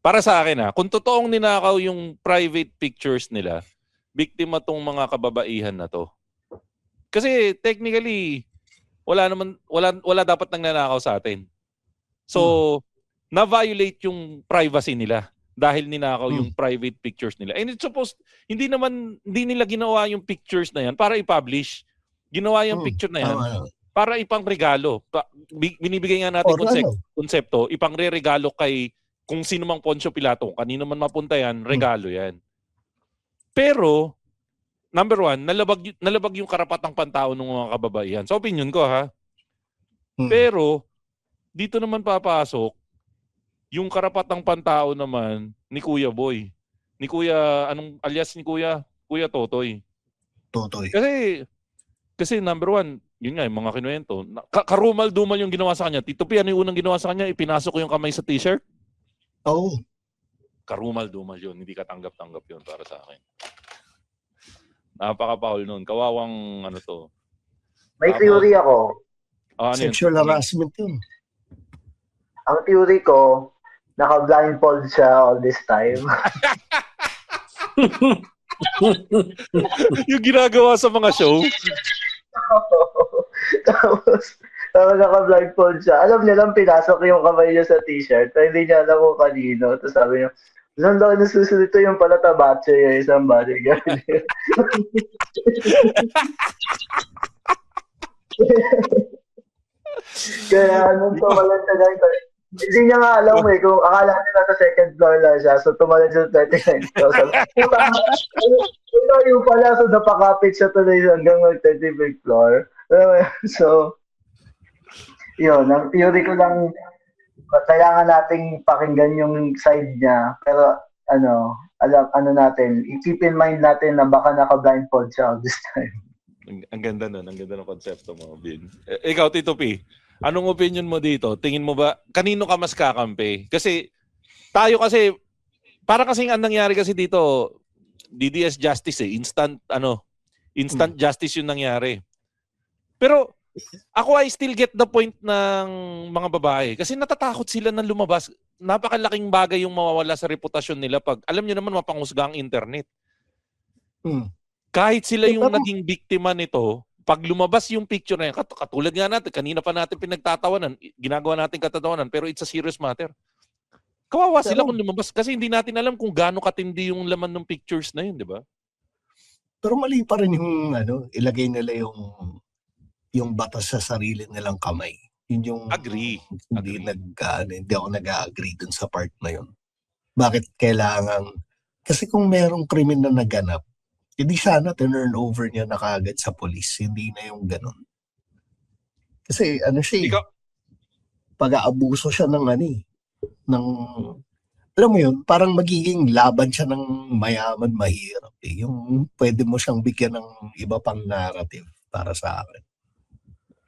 Para sa akin kung totoong ninakaw yung private pictures nila, biktima tong mga kababaihan na to. Kasi technically, wala dapat nang nanakaw sa atin. So, na-violate yung privacy nila dahil ninakaw yung private pictures nila. And it's supposed, hindi nila ginawa yung pictures na yan para i-publish. Ginawa yung picture na yan para ipang regalo. Binibigay nga natin konsepto, ipang re-regalo kay kung sino mang Poncio Pilato, kanino man mapunta yan, regalo yan. Pero, number 1, nalabag yung karapatang pantao ng mga kababaihan. Sa opinion ko Pero, dito naman papasok Yung karapatang pantao naman ni Kuya Boy. Ni Kuya, anong alias ni Kuya? Kuya Totoy. Totoy. Kasi number one, yun nga, yung mga kinuwento. Karumal-dumal yung ginawa sa kanya. Tito P, ano yung unang ginawa sa kanya? Ipinasok ko yung kamay sa t-shirt. Oo. Karumal-dumal yun. Hindi katanggap-tanggap yun para sa akin. Napaka-foul nun. Kawawang ano to. May theory ako. Ano Sexual yun? harassment yun. Ang theory ko, naka-blindfold siya all this time. Yung ginagawa sa mga show. Tapos naka-blindfold siya. Alam niya lang, pinasok yung kamay niya sa t-shirt. Pero hindi niya alam kung kanino. Tapos sabi niya, saan daw nasusunod ito yung pala tabacho yung isang bodyguard. Kaya nung tumalan siya dahil, hindi niya nga alam kung akala niya nasa second floor lang siya. So tumalan siya sa 29th floor. So, yung pala, so napakapit siya tuloy hanggang 35th floor. So, yun, ang theory ko lang, kailangan nating pakinggan yung side niya. Pero, natin, i-keep in mind natin na baka naka-blindfold siya all this time. Ang ganda nun. Ang ganda ng konsepto mo, Bin. Ikaw, Tito P, anong opinion mo dito? Tingin mo ba, kanino ka mas kakampi? Kasi, para kasing ang nangyari kasi dito, DDS justice instant justice yung nangyari. Pero, ako I still get the point ng mga babae. Kasi natatakot sila na lumabas. Napakalaking bagay yung mawawala sa reputasyon nila pag, alam nyo naman, mapangusga ang internet. Kahit sila yung naging biktima nito, pag lumabas yung picture na yan, katulad nga natin, kanina pa natin pinagtatawanan, ginagawa natin katatawanan, pero it's a serious matter. Kawawa sila kung lumabas kasi hindi natin alam kung gaano katindi yung laman ng pictures na yun, di ba? Pero mali pa rin yung ilagay nila yung batas sa sarili nilang kamay. Yun yung Agree. Hindi ako nag-agree dun sa part na yun. Bakit kailangan? Kasi kung merong krimen na naganap, hindi sana turn over niya na kaagad sa polis. Hindi na yung ganun. Kasi pag-aabuso siya ng alam mo yun, parang magiging laban siya ng mayaman, mahirap. Yung pwede mo siyang bigyan ng iba pang narrative para sa akin.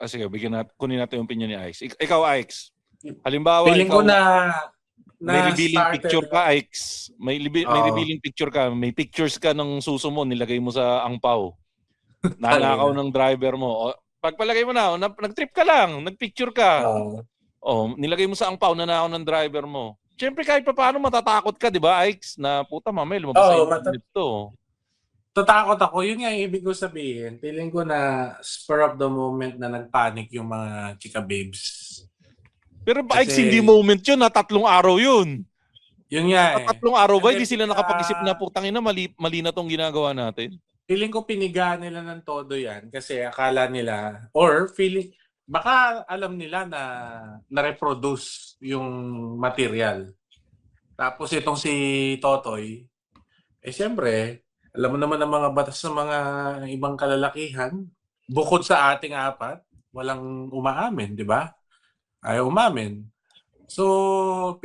Sige, kunin natin yung opinion ni Ix. Ikaw, Ix. Halimbawa, Feeling ko na may revealing picture ka, Ix. May revealing picture ka. May pictures ka ng suso mo, nilagay mo sa angpaw. Nanakaw ng driver mo. Pagpalagay mo na, nag-trip ka lang, nag-picture ka. Nilagay mo sa angpaw, nanakaw ng driver mo. Siyempre, kahit pa paano matatakot ka, di ba, Ix? Na puta, mamay, lumabas sa internet to. Tatakot ako. Yun nga ibig ko sabihin. Feeling ko na spur of the moment na nagpanic yung mga chika babes. Pero Ix, hindi moment yun. 3 araw yun. Yun nga 3 araw ba? Hindi sila nakapag-isip na putangina mali na tong ginagawa natin. Feeling ko piniga nila ng todo yan kasi akala nila or baka alam nila na na-reproduce yung material. Tapos itong si Totoy, siyempre, alam mo naman ang mga batas ng mga ibang kalalakihan, bukod sa ating 4, walang umaamin, di ba? Ayaw umamin. So,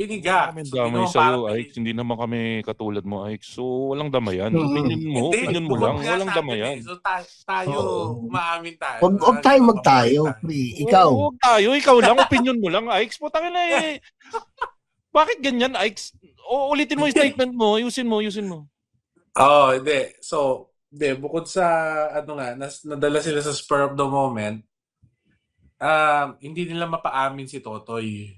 piniga. Damay sa'yo, Ix. Hindi naman kami katulad mo, Ix. So, walang damayan. Opinion mo lang. Walang damayan. So, tayo, umaamin tayo. Huwag tayo magtayo, pre. Ikaw. Huwag tayo. Ikaw lang. Opinion mo lang, Ix. Putangin na Bakit ganyan, Ix? Ulitin mo yung statement mo. Ayusin mo. Hindi. So, bukod sa, nadala sila sa spur of the moment, hindi nila mapaamin si Totoy.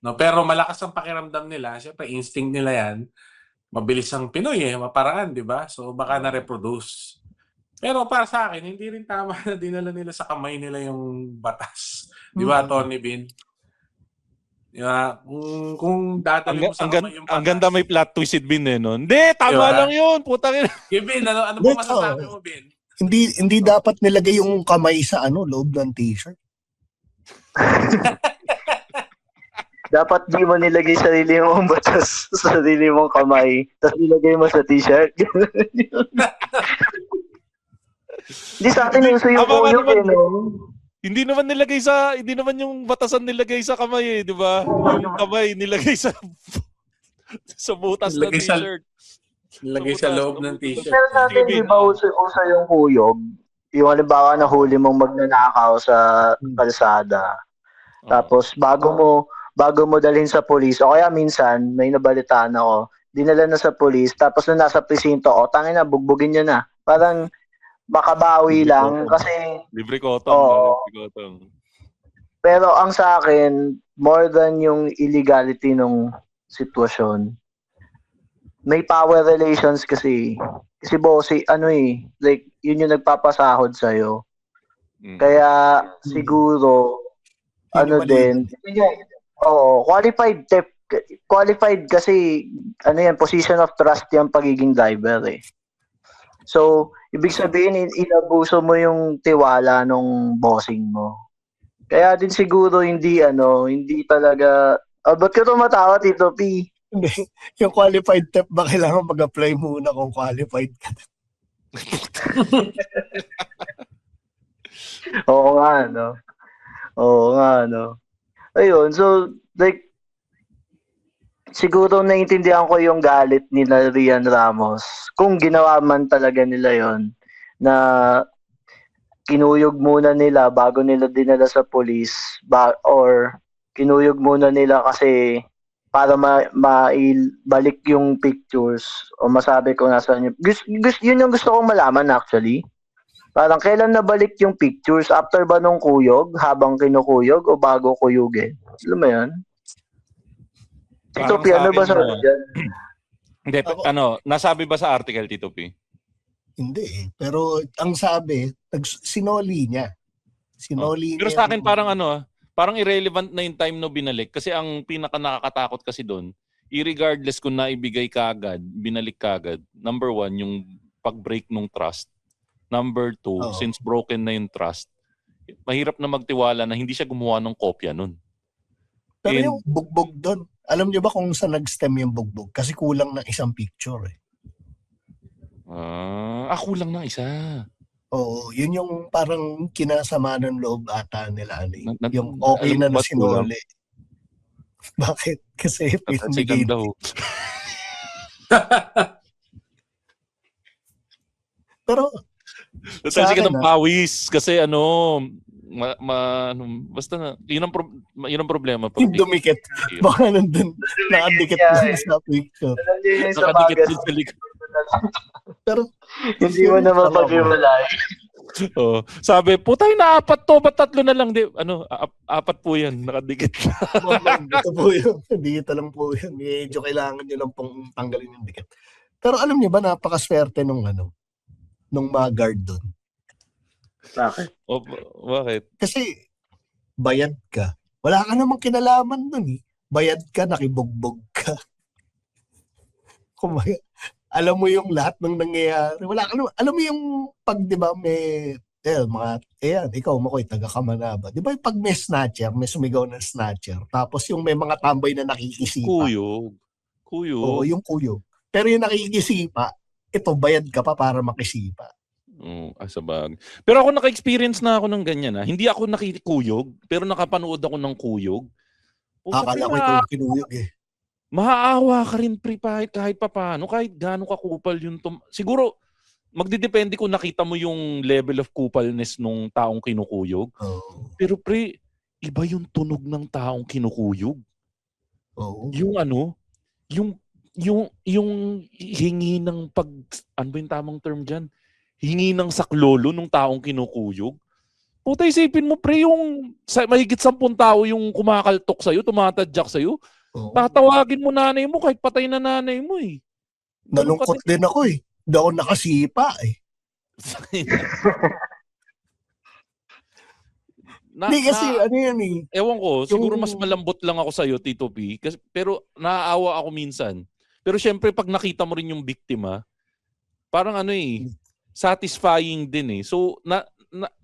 No, pero malakas ang pakiramdam nila. Siyempre, instinct nila yan. Mabilis ang Pinoy maparaan, di ba? So, baka na-reproduce. Pero para sa akin, hindi rin tama na dinala nila sa kamay nila yung batas. Di ba, Tony Bin? Kung dadali mo sa kamay yung batas. Ang ganda may plot twist it, Bin, no? Hindi, tama lang yun. Putang ina. Bin, ano ba masasabi mo, Bin? Hindi dapat nilagay yung kamay sa loob ng t-shirt. Dapat di mo nilagay sarili mong batas sa sarili mong kamay, tapos nilagay mo sa t-shirt. Hindi sa atin yung suyo po yun, no? Hindi naman yung batasan nilagay sa kamay eh, di ba? Yung kamay nilagay sa butas ng Nilagay sa- t-shirt. Lagay sa loob ng t-shirt. Pero sa atin, di ba, uso yung kuyog? Yung halimbawa na huli mong magnanakaw sa kalsada. Tapos bago mo dalhin sa police, o kaya minsan, may nabalitaan ako, dinala na sa police, tapos nung nasa presinto, tangin na, bugbugin niya na. Parang makabawi lang kasi Libre cotton. pero ang sa akin, more than yung illegality nung sitwasyon, may power relations kasi bossy, like, yun yung nagpapasahod sa'yo. Kaya, siguro, qualified kasi, position of trust yung pagiging driver eh. So, ibig sabihin, inabuso mo yung tiwala nung bossing mo. Kaya din siguro, hindi talaga, ba't ka tumatawa, Tito P? Hindi. Yung qualified theft ba kailangan mag-apply muna kung qualified ka? Oo nga, no? Ayun, so, like, siguro naiintindihan ko yung galit nila Rian Ramos. Kung ginawa man talaga nila yon na kinuyog muna nila bago nila dinala sa police or kinuyog muna nila kasi para maibalik yung pictures o masabi ko nasaan yun. Yun yung gusto kong malaman actually. Parang kailan nabalik yung pictures? After ba nung kuyog? Habang kinukuyog o bago kuyugin? Alam mo yan? Tito P, ano ba sabi dyan? Hindi, nasabi ba sa article, Tito P? Hindi eh. Pero ang sabi, sinoli niya. Pero sa akin parang irrelevant na yung time no binalik. Kasi ang pinaka nakakatakot kasi doon, irregardless kung naibigay kagad, binalik kagad. Number 1, yung pag-break ng trust. Number 2, since broken na yung trust, mahirap na magtiwala na hindi siya gumawa ng kopya nun. Pero yung bugbog doon, alam niyo ba kung saan nag-stem yung bugbog? Kasi kulang ng isang picture eh. Kulang ng isa. Oo, yun yung parang kinasama ng loob ata nila. Yung okay na sinuli. Bakit? Kasi pinamigay daw. Pero Natalsi ka ng pawis kasi basta na, yun ang problema. Yung dumikit. Baka nandun, nakadikit din sa picture. Nakadikit din sa likod. Pero hindi mo naman pag-iwalay. Sabi, putay na 4 to, ba't 3 na lang? 4 po yan, nakadikit. Ito po yun. Dito lang po yun. Medyo kailangan nyo lang pong tanggalin yung dikit. Pero alam niyo ba, napakaswerte nung mga guard doon. Bakit? Bakit? Kasi bayad ka. Wala ka namang kinalaman doon eh. Bayad ka, nakibugbog ka. Alam mo yung lahat ng nangyayari. Wala ka naman. Alam mo yung pag, di ba, may ikaw, Makoy, taga-Kamanaba. Di ba yung pag may snatcher, may sumigaw ng snatcher, tapos yung may mga tambay na nakikisipa. Kuyog. Oo, yung kuyog. Pero yung nakikisipa, ito, bayad ka pa para makisipa. Asabag. Pero ako naka-experience na ako ng ganyan. Hindi ako nakikuyog, pero nakapanood ako ng kuyog. Akala ko ito kinuyog eh. Maaawa ka rin, pre, kahit pa paano, kahit gaano ka kupal yung siguro, magdidepende kung nakita mo yung level of kupalness nung taong kinukuyog. Pero pre, iba yung tunog ng taong kinukuyog. Yung yung hingi ng ano ba yung tamang term dyan? Hingi ng saklolo nung taong kinukuyog. Puta, isipin mo, pre, yung mahigit 10 tao yung kumakaltok sa'yo, tumatadyak sa'yo. Tatawagin mo nanay mo kahit patay na nanay mo eh. Nalungkot din ako eh. Hindi ako nakasipa eh. Hindi kasi ano yan eh. Ewan ko, siguro mas malambot lang ako sa'yo, Tito P. Pero naaawa ako minsan. Pero syempre pag nakita mo rin yung biktima, parang satisfying din eh. So,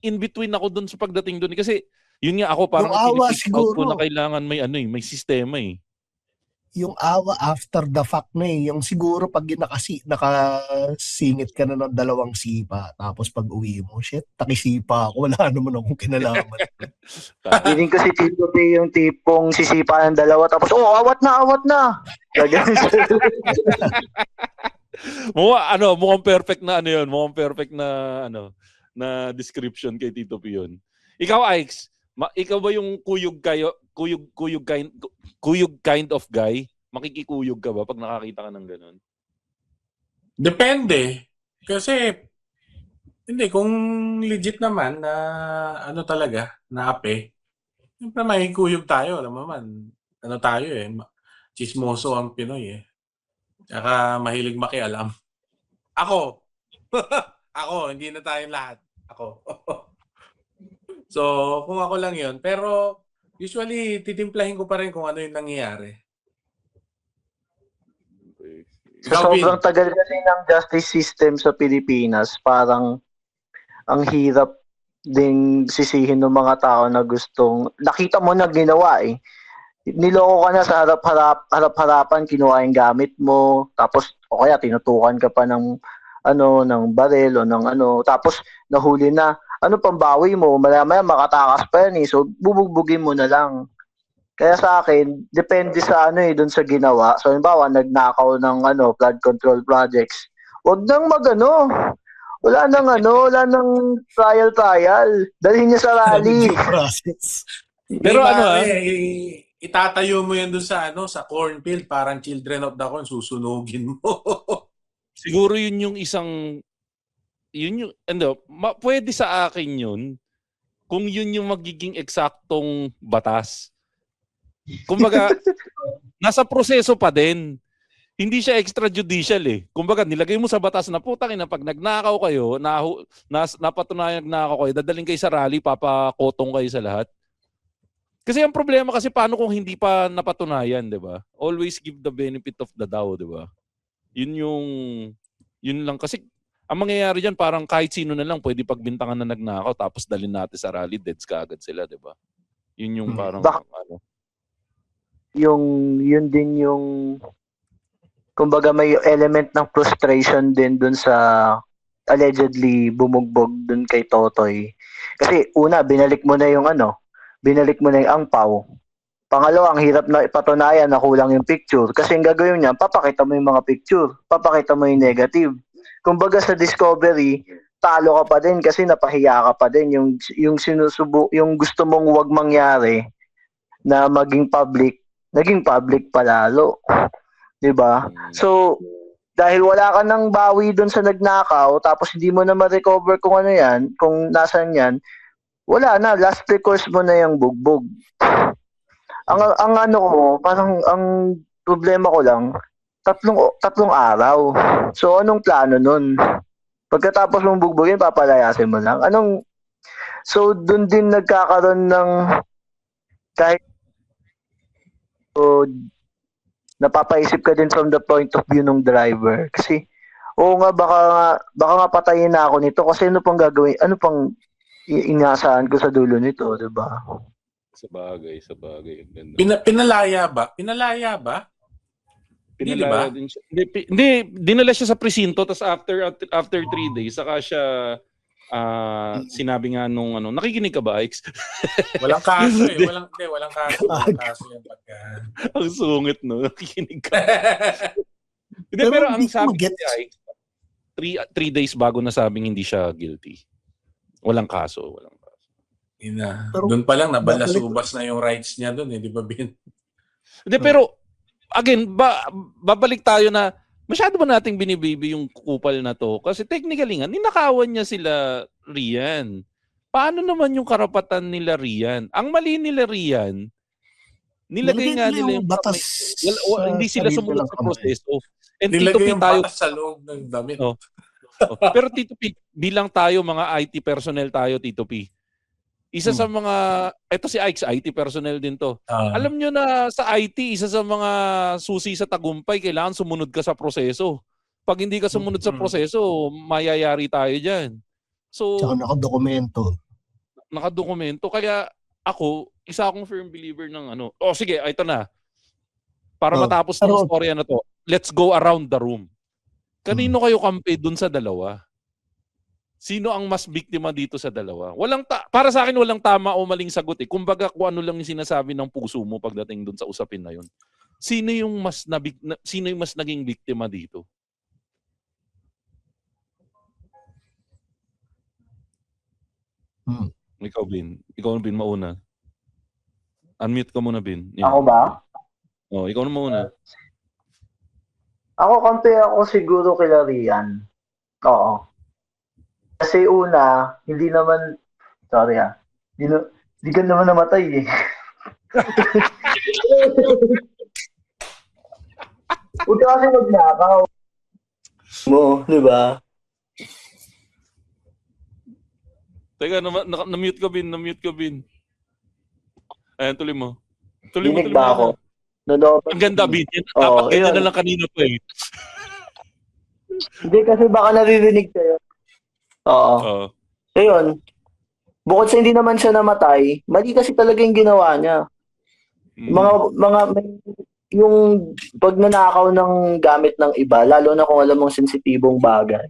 in between ako dun sa pagdating dun. Kasi, yun nga ako, parang pinipig out ko na kailangan may sistema eh. yung awa after the fact na eh. Yung siguro pag nakasingit ka na ng 2 sipa, tapos pag uwi mo, shit, takisipa ako, wala naman akong kinalaman. Feeling ko si Tito P yung tipong sisipa ng 2 tapos, awat na. Mukhang perfect na ano yun. Mukhang perfect na na description kay Tito P yun. Ikaw, Ike's, ikaw ba yung kuyog kind of guy? Makikikuyog ka ba pag nakakita ka ng ganun? Depende. Kasi, hindi, kung legit naman na talaga, na ape, siyempre makikuyog tayo. Alam mo man, tayo chismoso ang Pinoy Tsaka mahilig makialam. Ako. Ako, hindi na tayong lahat. Ako. So, kung ako lang yun. Pero, usually, titimplahin ko pa rin kung ano yung nangyayari. Sa sobrang tagal kasi ng justice system sa Pilipinas, parang ang hirap ding sisihin ng mga tao na gustong, nakita mo na ginawa Niloko ka na sa harap-harapan, kinuha yung gamit mo, tapos o kaya tinutukan ka pa ng barel o ng tapos nahuli na, pambawi mo, maya-maya makatakas pa yan So, bubugbugin mo na lang. Kaya sa akin, depende sa doon sa ginawa. So, halimbawa, nagnakaw ng flood control projects. Huwag nang wala nang trial. Dalhin niya sa rally. Process. Pero itatayo mo yan doon sa cornfield, parang children of the corn, susunugin mo. Siguro yun yung pwede sa akin yun kung yun yung magiging eksaktong batas. Kumbaga, nasa proseso pa din. Hindi siya extrajudicial Kumbaga, nilagay mo sa batas na putang ina, pag nagnakaw kayo, napatunayan nagnakaw kayo, dadaling kayo sa rally, papakotong kayo sa lahat. Kasi ang problema paano kung hindi pa napatunayan, 'di ba? Always give the benefit of the doubt, 'di ba? Yun lang kasi ang mangyayari diyan parang kahit sino na lang pwede pagbintangan na nagnakaw tapos dalhin natin sa rally, deads kaagad sila, 'di ba? Yun yung parang yun din yung kumbaga may element ng frustration din dun sa allegedly bumugbog dun kay Totoy. Kasi una, binalik mo na yung angpaw. Pangalawa, ang hirap na ipatunayan na kulang yung picture. Kasi ang gagawin niya, papakita mo yung mga picture. Papakita mo yung negative. Kumbaga sa discovery, talo ka pa din kasi napahiya ka pa din. Yung gusto mong wag mangyari na maging public, naging public palalo. 'Di ba? So, dahil wala ka nang bawi doon sa nagnakaw, tapos hindi mo na ma-recover kung kung nasan yan, wala na, last recourse mo na yung bugbog. Ang parang ang problema ko lang, tatlong araw. So, anong plano nun? Pagkatapos mong bugbogin, papalayasin mo lang. So, dun din nagkakaroon ng kahit napapaisip ka din from the point of view ng driver. Kasi, baka nga patayin na ako nito kasi ano pang gagawin, ano pang inaasahan ko sa dulo nito, 'di ba? Sa bagay. Pinalaya ba? Pinalaya din siya. Hindi, dinala siya sa presinto tapos after 3 days saka siya sinabi nga nung nakikinig ka ba, Ix? Walang kaso Walang kaso yung pagka. Ang sungit nakikinig ka. Hindi, pero ang sabi niya ay 3 days bago nasabing hindi siya guilty. Walang kaso. Doon pa lang nabalasubas na yung rights niya doon, di ba, Bin? Hindi, pero again, babalik tayo na masyado ba nating binibaby yung kupal na to? Kasi technically nga, ninakawan niya sila Rian. Paano naman yung karapatan nila Rian? Ang mali nila Rian, nilagay nga nila yung batas. Hindi sila sumunod sa proseso. And nilagay yung batas sa loob ng damit. Pero Tito P, bilang tayo mga IT personnel tayo, Tito P. Isa sa mga, eto si Ike's IT personnel din to. Alam nyo na sa IT, isa sa mga susi sa tagumpay, kailangan sumunod ka sa proseso. Pag hindi ka sumunod sa proseso, mayayari tayo dyan. So, tsaka nakadokumento. Kaya ako, isa akong firm believer ng sige, ito na. para matapos ng Pero- storya na to, let's go around the room. Kanino kayo kampi dun sa dalawa? Sino ang mas biktima dito sa dalawa? Para sa akin walang tama o maling sagot eh. Kumbaga kung ano lang yung sinasabi ng puso mo pagdating dun sa usapin na yun. Sino yung mas naging biktima dito? Ikaw, Bin, mauna. Unmute ka muna, Bin. Yan. Ako ba? Oh, ikaw na mauna. Ako, compare ako siguro kila Rian. Oo. Kasi una, hindi ka naman namatay eh. Huwag ka kasi magnakaw. Mo, di ba? Teka, na-mute ka, Bin. Ayan, tuloy mo. Dinig ba ako? Ang ganda, Bin. Dapat ganyan na lang kanina pa eh. Hindi kasi baka naririnig kayo. Oo. So yun, bukod sa hindi naman siya namatay, mali kasi talaga yung ginawa niya. Yung pagnanakaw ng gamit ng iba, lalo na kung alam mong sensitibong bagay.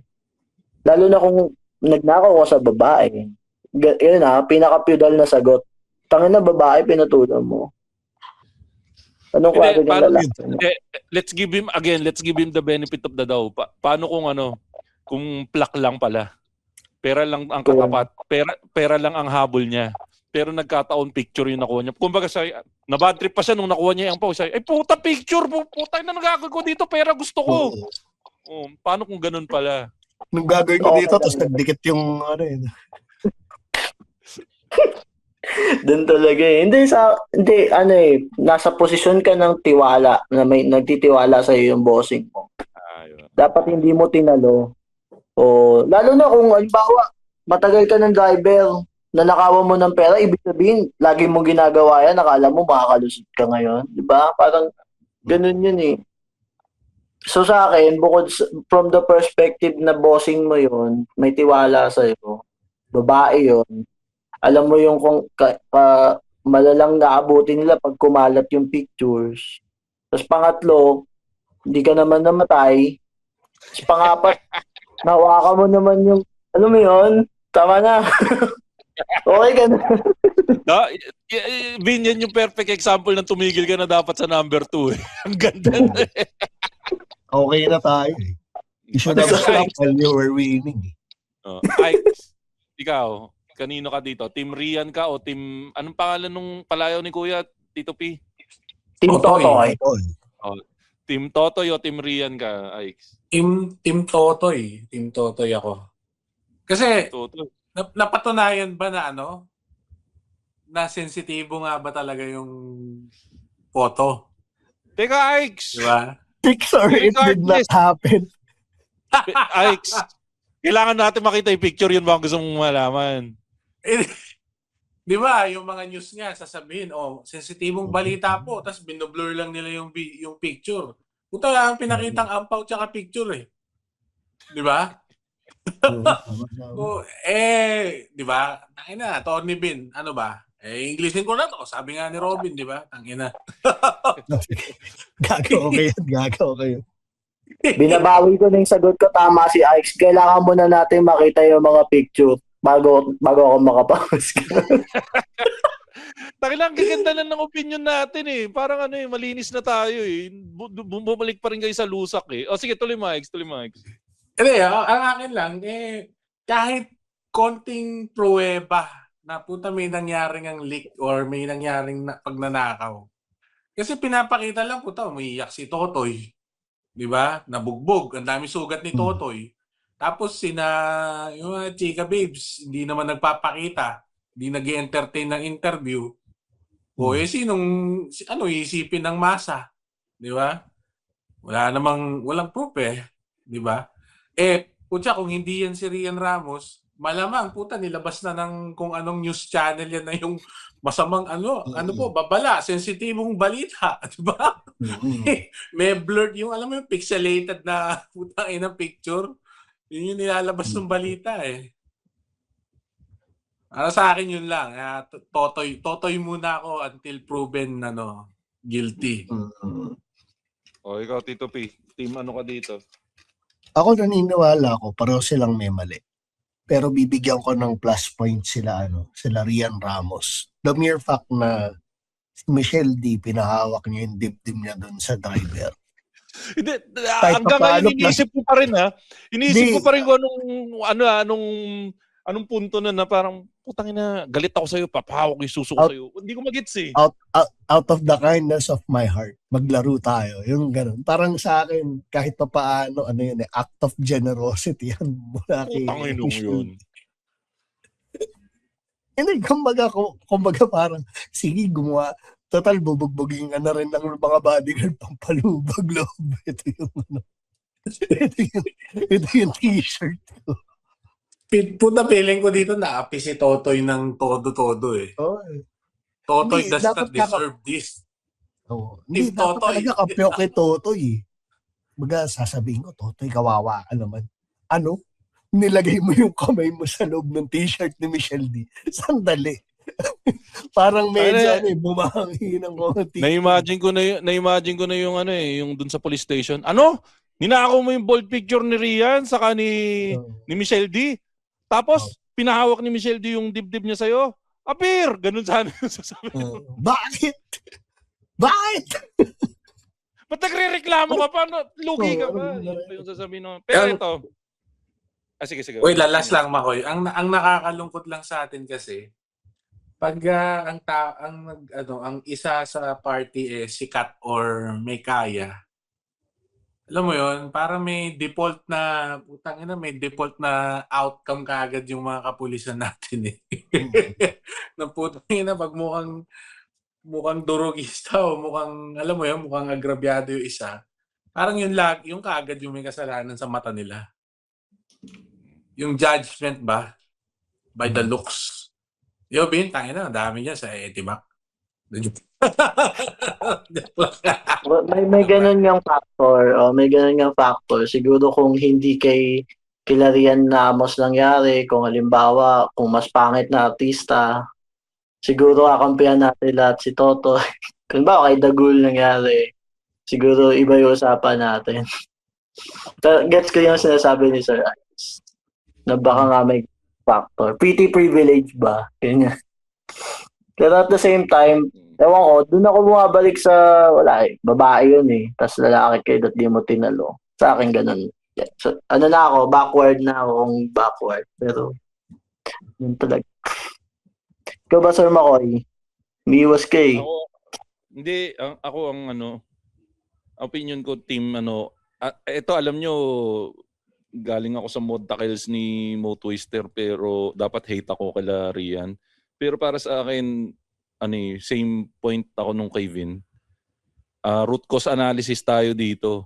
Lalo na kung nagnakaw ko sa babae. Yun pinaka-feudal na sagot. Tangin na babae, pinatulan mo. Anong klase ng lalaki? Let's give him the benefit of the doubt. Paano kung plak lang pala? Pera lang ang katapat. Pera lang ang habol niya. Pero nagkataon picture yung nakuha niya. Kumbaga na-bad trip pa siya nung nakuha niya yung pau. Ay puta picture, puta na nagagawin ko dito, pera gusto ko. Paano kung ganun pala? Nung gagawin ko dito, tapos nagdikit yung Doon talaga eh. Nasa posisyon ka ng tiwala na may nagtitiwala sa iyo yung bossing mo. Dapat hindi mo tinalo. O lalo na kung halimbawa, matagal ka ng driver, nanakawan mo ng pera, ibig sabihin, lagi mo ginagawa yan, nakala mo makakalusot ka ngayon. Di ba? Parang ganun yun eh. So sa akin, from the perspective na bossing mo yun, may tiwala sa'yo, babae yun, alam mo yung kung malalang naabuti nila pag kumalat yung pictures. Tapos pangatlo, hindi ka naman namatay. Tapos pangapat, nawakan mo naman yung, alam mo yun, tama na. Okay ka na. Bin, yan yung perfect example ng tumigil ka na dapat sa number 2 eh. Ang ganda na eh. Okay na tayo eh. You should have stopped while you were winning. Ike, ikaw, kanino ka dito? Team Rian ka o team... Anong pangalan nung palayaw ni Kuya, Tito P? Team Totoy. Team Totoy o Team Rian ka, Ike? Team Totoy. Team Totoy ako. Kasi, napatunayan ba na na sensitibo nga ba talaga yung photo? Teka, Ike! Diba? Pixar, it did not happen. Ike, kailangan natin makita yung picture, yun ba ang gusto mong malaman? Di ba, yung mga news nga, sasabihin, sensitibong balita po, tapos binoblur lang nila yung picture. Puta lang ang pinakitang ampaw tsaka picture eh. Di ba? Di ba? Tangina, Tony Bin, ano ba? Englishin ko na to. Sabi nga ni Robin, di ba? Tangina. Gago kayo. Binabawi ko na yung sagot ko. Tama si Ike. Kailangan muna natin makita yung mga picture bago ako makapamas. Takilang gaganda lang ng opinion natin eh. Parang malinis na tayo eh. Bumalik pa rin kayo sa lusak eh. O sige, tuloy mo, Ike. Hindi, ang akin lang, kahit konting pruweba na puta may nangyaring ang leak or may nangyaring pagnanakaw. Kasi pinapakita lang puta, umiiyak si Totoy. 'Di ba? Nabugbog, ang dami sugat ni Totoy. Tapos yung mga chika babes, hindi naman nagpapakita, hindi nag-entertain ng interview. O iisipin ng masa, 'di ba? Walang proof eh, 'di ba? Putya, kung hindi yan si Rian Ramos, malamang puta nilabas na ng kung anong news channel yan na yung masamang babala, sensitibong balita, di ba? May blurred yung yung pixelated na putang ina picture. Yun yung nilalabas ng balita eh. Sa akin yun lang. Totoy muna ako until proven guilty. O, ikaw, Tito P. Team ano ka dito? Ako naniniwala ako, pareho silang may mali. Pero bibigyan ko ng plus point sila Rian Ramos. The mere fact na si Michelle D, pinahawak niya yung dibdib niya doon sa driver. Hindi, Kahit hanggang paano, ngayon iniisip ko pa rin ha. Iniisip ko pa rin kung anong punto na parang putang ina, galit ako sa'yo, papahawak yung suso ko sa'yo. Hindi ko magets eh. Out of the kindness of my heart, maglaro tayo. Yung ganun. Parang sa akin, kahit pa paano, act of generosity yan mula kay Putang ina mo yun. Hindi, kumbaga parang, sige, gumawa. Total, bubugbugin na rin ng mga bodyguard pampalubag loob. Ito yung t-shirt ko. Puta, feeling ko dito naapi si Totoy ng todo-todo eh. Oh. Totoy Hindi, does not deserve this. Oh. Hindi, Team dapat Totoy. talaga kampiyon kay Totoy eh. Baga, sasabihin ko, Totoy, kawawa ka naman. Ano? Nilagay mo yung kamay mo sa loob ng t-shirt ni Michelle D. Sandali. Parang medyo bumangi ng konti. Na-imagine ko na yung yung dun sa police station. Ano? Ninakaw mo yung bold picture ni Rian saka ni Michelle D. Tapos pinahawak ni Michelle D yung dibdib niya sa'yo. Apir! Ganun sana sasabihin. Bakit? Bakit? Ba't nagre-reklamo ka pa? Lugi ka ba? Yun pa yung sasabihin mo. Pero ito. Sige. Uy, lalas lang, Makoy. Ang nakakalungkot lang sa atin kasi, pag ang isa sa party sikat or may kaya, alam mo yun, parang may default na outcome kaagad yung mga kapulisan natin eh. Pag mukhang durugista o mukhang agrabyado yung isa, parang yung kaagad yung may kasalanan sa mata nila. Yung judgment ba? By the looks. Bin, dami niya sa Etimac. may ganun ngang factor. Siguro kung hindi kay Rian Ramos nangyari, kung halimbawa, kung mas pangit na artista, siguro kakampihan natin lahat si Toto. Kung ba kay Dagul nangyari, siguro iba yung usapan natin. Gets ko yung sinasabi ni Sir Alex. Na baka nga may factor. Pretty privilege ba? Ganyan. Pero at the same time, ewan ko, doon ako bumabalik sa, babae yun eh. Tapos lalaki kayo at di mo tinalo. Sa akin ganun. So, backward na ako kung backward. Pero, yun talaga. Ikaw ba, Sir Makoy? Miwas ka eh. Ako ang opinion ko, team, ito alam nyo, galing ako sa mod tackles ni Mo Twister pero dapat hate ako kala Rian. Pero para sa akin, same point ako nung kay Vin. Root cause analysis tayo dito.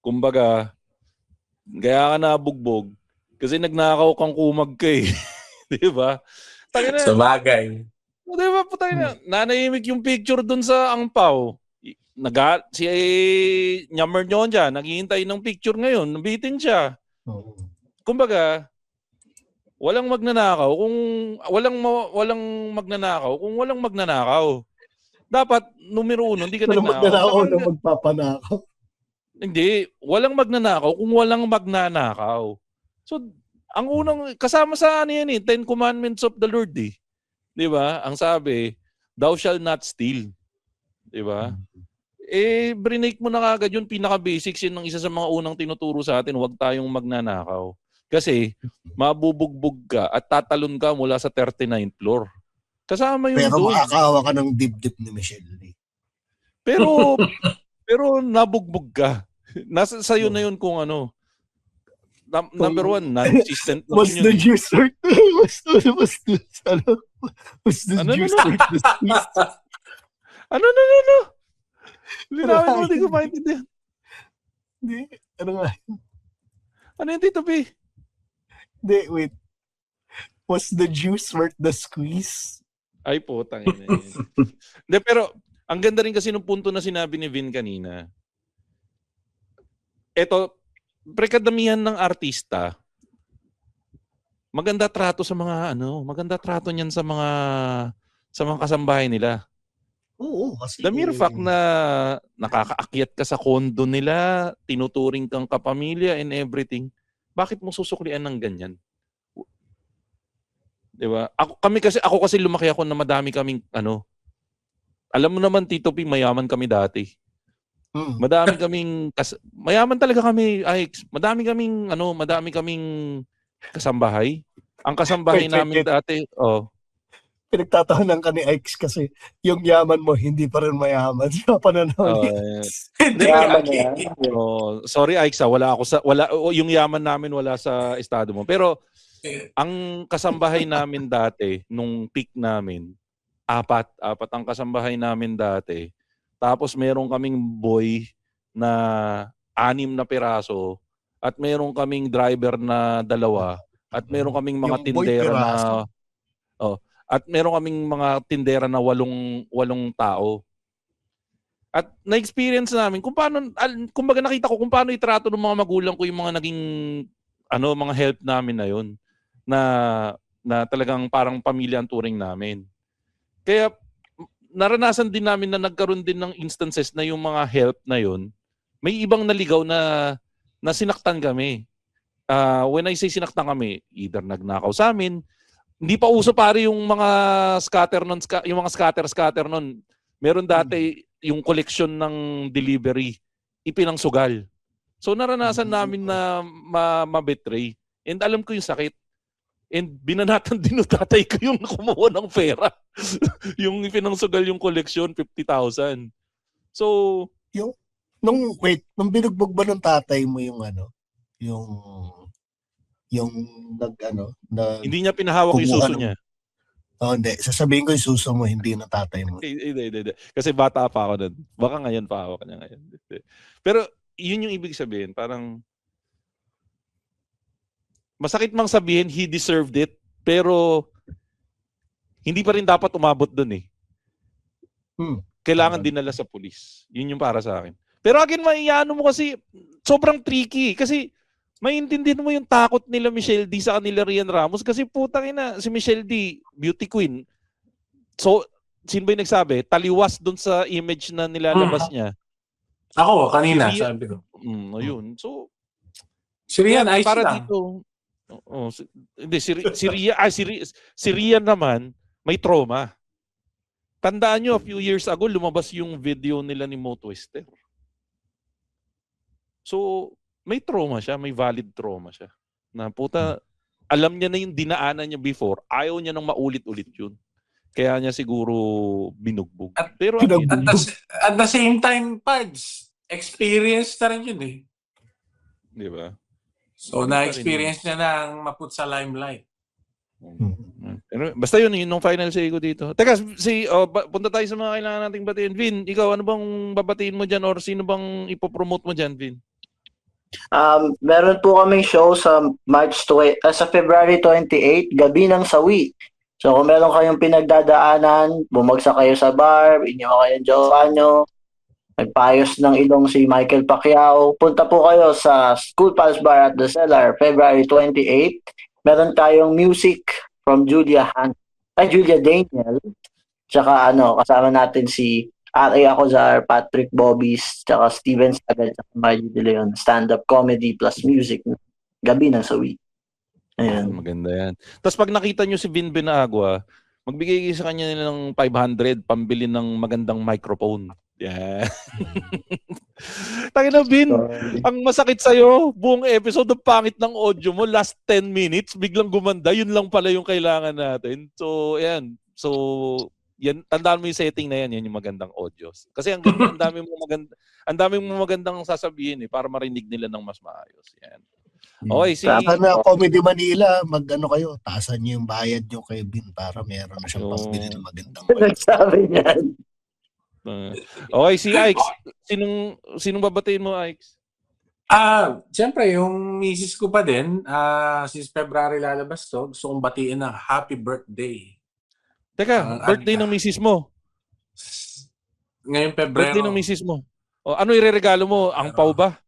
Kumbaga, kaya ka nabugbog kasi nagnakaw kang kumag ka eh. Di ba? Sa bagay. Di ba? Nanahimik yung picture dun sa angpaw. Si Nyammer nyo dyan, naghihintay ng picture ngayon, nabitin siya. Kumbaga, walang magnanakaw kung walang magnanakaw. Dapat, numero 1, hindi ka nagnakaw. Magnanakaw na magpapanakaw. Hindi, walang magnanakaw kung walang magnanakaw. So, ang unang, kasama sa yan 10 Commandments of the Lord eh. Di ba? Ang sabi, thou shall not steal. Di ba? Brinake mo na kagad yun, pinaka-basics yun ng isa sa mga unang tinuturo sa atin, huwag tayong magnanakaw. Kasi, mabubugbog ka at tatalon ka mula sa 39th floor. Kasama yun pero doon. makakawa ka ng dibdib ni Michelle Lee. Pero nabugbog ka. Nasa sa'yo na yun kung ano. Number 1, non-existent. Was the juice worth Ano? Linawin mo, hindi ko maintindihan. Hindi, ano nga? Ano yung Tito P? Hindi, wait. Was the juice worth the squeeze? Ay po, tangin na yun. Hindi, pero ang ganda rin kasi nung punto na sinabi ni Vin kanina. Eto, prekadamihan ng artista, maganda trato sa mga maganda trato niyan sa mga kasambahay nila. Oo, kasi The mere fact na nakakaakyat ka sa kondo nila, tinuturing kang kapamilya and everything, bakit mo susuklian ng ganyan? 'Di ba? Ako kasi lumaki ako na madami kaming alam mo naman Tito P, mayaman kami dati. Madami kaming mayaman talaga kami, Ike. Madami kaming kasambahay. Ang kasambahay namin dati, pinagtatawanan ka ni Ike's kasi yung yaman mo hindi pa rin mayaman sa pananaw ni Ike's. sorry Ike, yung yaman namin wala sa estado mo. Pero ang kasambahay namin dati nung peak namin, apat ang kasambahay namin dati. Tapos meron kaming boy na 6 na piraso at meron kaming driver na 2 at meron kaming mga tindera na at meron kaming mga tindera na 8 tao. At na-experience namin kung paano, kumbaga nakita ko kung paano itrato ng mga magulang ko yung mga naging mga help namin na yun na talagang parang pamilya ang turing namin. Kaya naranasan din namin na nagkaroon din ng instances na yung mga help na yun, may ibang naligaw na sinaktan kami. When I say sinaktan kami, either nagnakaw sa amin, hindi pa uso pare yung mga scatter nun. Meron dati yung collection ng delivery, ipinangsugal. So naranasan namin na ma-betray. And alam ko yung sakit. And binanatan din ng tatay ko yung kumuha ng pera. Yung ipinangsugal yung collection, 50,000. So, nung binugbog ba ng tatay mo yung hindi niya pinahawak yung suso niya. Hindi. Sasabihin ko yung suso mo, hindi na tatay mo. Hindi. Kasi bata pa ako nun. Baka ngayon pa hawak niya ngayon. Pero yun yung ibig sabihin. Parang masakit mang sabihin, he deserved it. Pero hindi pa rin dapat umabot dun eh. Kailangan dinala sa pulis. Yun yung para sa akin. Pero again, maiano mo kasi sobrang tricky. Kasi maintindihan mo yung takot nila Michelle D sa kanila Rian Ramos. Kasi putang ina, si Michelle D, beauty queen. So, sino ba yung nagsabi? Taliwas dun sa image na nilalabas niya. Ako, kanina, sabi ko. Ayun. So, si Rian, ayos para lang. dito, hindi, si Rian naman, may trauma. Tandaan nyo, a few years ago, lumabas yung video nila ni Mo Twister. So, may trauma siya, may valid trauma siya. Na puta, alam niya na yung dinaanan niya before, ayaw niya nang maulit-ulit yun. Kaya niya siguro binugbog. Pero at the same time, Pads, experience na rin yun eh. Di ba? So, na-experience niya nang maput sa limelight. Pero basta yun, yung final say ko dito. Teka, punta tayo sa mga kailangan nating batiin. Vin, ikaw, ano bang babatiin mo dyan or sino bang ipopromote mo dyan, Vin? Meron po kaming show sa sa February 28, gabi ng Sawi. So kung meron kayong pinagdadaanan, bumagsak kayo sa bar, inyo kayong jowa nyo, nagpayos ng ilong si Michael Pacquiao, punta po kayo sa School Pals Bar at the Cellar, February 28. Meron tayong music from Julia Daniel. Tsaka kasama natin si R.A. Acozar, Patrick Bobis, tsaka Steven Sagad, tsaka Margie De Leon. Stand-up comedy plus music. Gabi ng Sawi. Ayan. Maganda yan. Tapos pag nakita nyo si Vin Benagua, magbigay kayo sa kanya ng 500 pambili ng magandang microphone. Yeah. Tangina Vin, ang masakit sa'yo, buong episode ng pangit ng audio mo, last 10 minutes, biglang gumanda, yun lang pala yung kailangan natin. So, ayan. So, yan, tandaan mo yung setting na yan yung magandang audio. Kasi ang dami mo magandang sasabihin para marinig nila ng mas maayos. Yan. Okay, Saka na Comedy Manila, kayo, taasan niyo yung bayad niyo kay Vin para meron na siyang pambili ng magandang nagsabi niyan. Okay, si Ike. Sinong babatiin mo, Ike? Siyempre, yung misis ko pa din, since February lalabas to, gusto kong batiin ng happy birthday. Teka, birthday ng misis mo? Ngayong Pebrero. Birthday ng misis mo? Ano ireregalo mo? Ang pau ba?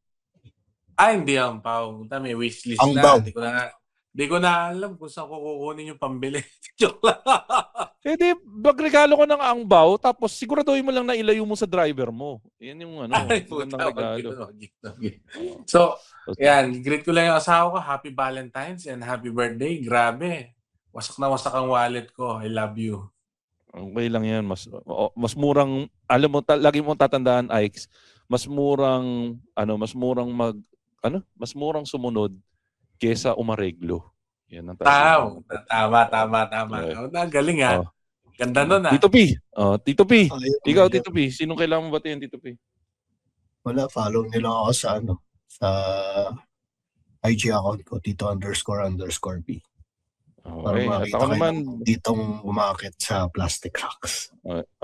Hindi ang pau. May wishlist ang na. baw. Hindi ko na Di ko na alam kung saan ko kukunin yung pambili. Joke lang. Di, magregalo ko ng angbaw, tapos siguraduhin mo lang na ilayo mo sa driver mo. Yan yung Ay, magandang regalo. So, yan, greet ko lang yung asawa ko. Happy Valentine's and happy birthday. Grabe. Wasak na wasak ang wallet ko. I love you. Okay lang yan. Mas murang, alam mo, lagi mong tatandaan, Ikes, mas murang sumunod kesa umareglo. Yan ang Tama. Galing ha. Ganda nun ha. Tito P. Ikaw, Tito P. Sinong kailangan mo batiin, Tito P? Wala, follow nila ako sa IG account ko, Tito__P. Para Okay. At makita ako kayo naman, ditong umakit sa Plastic Rocks.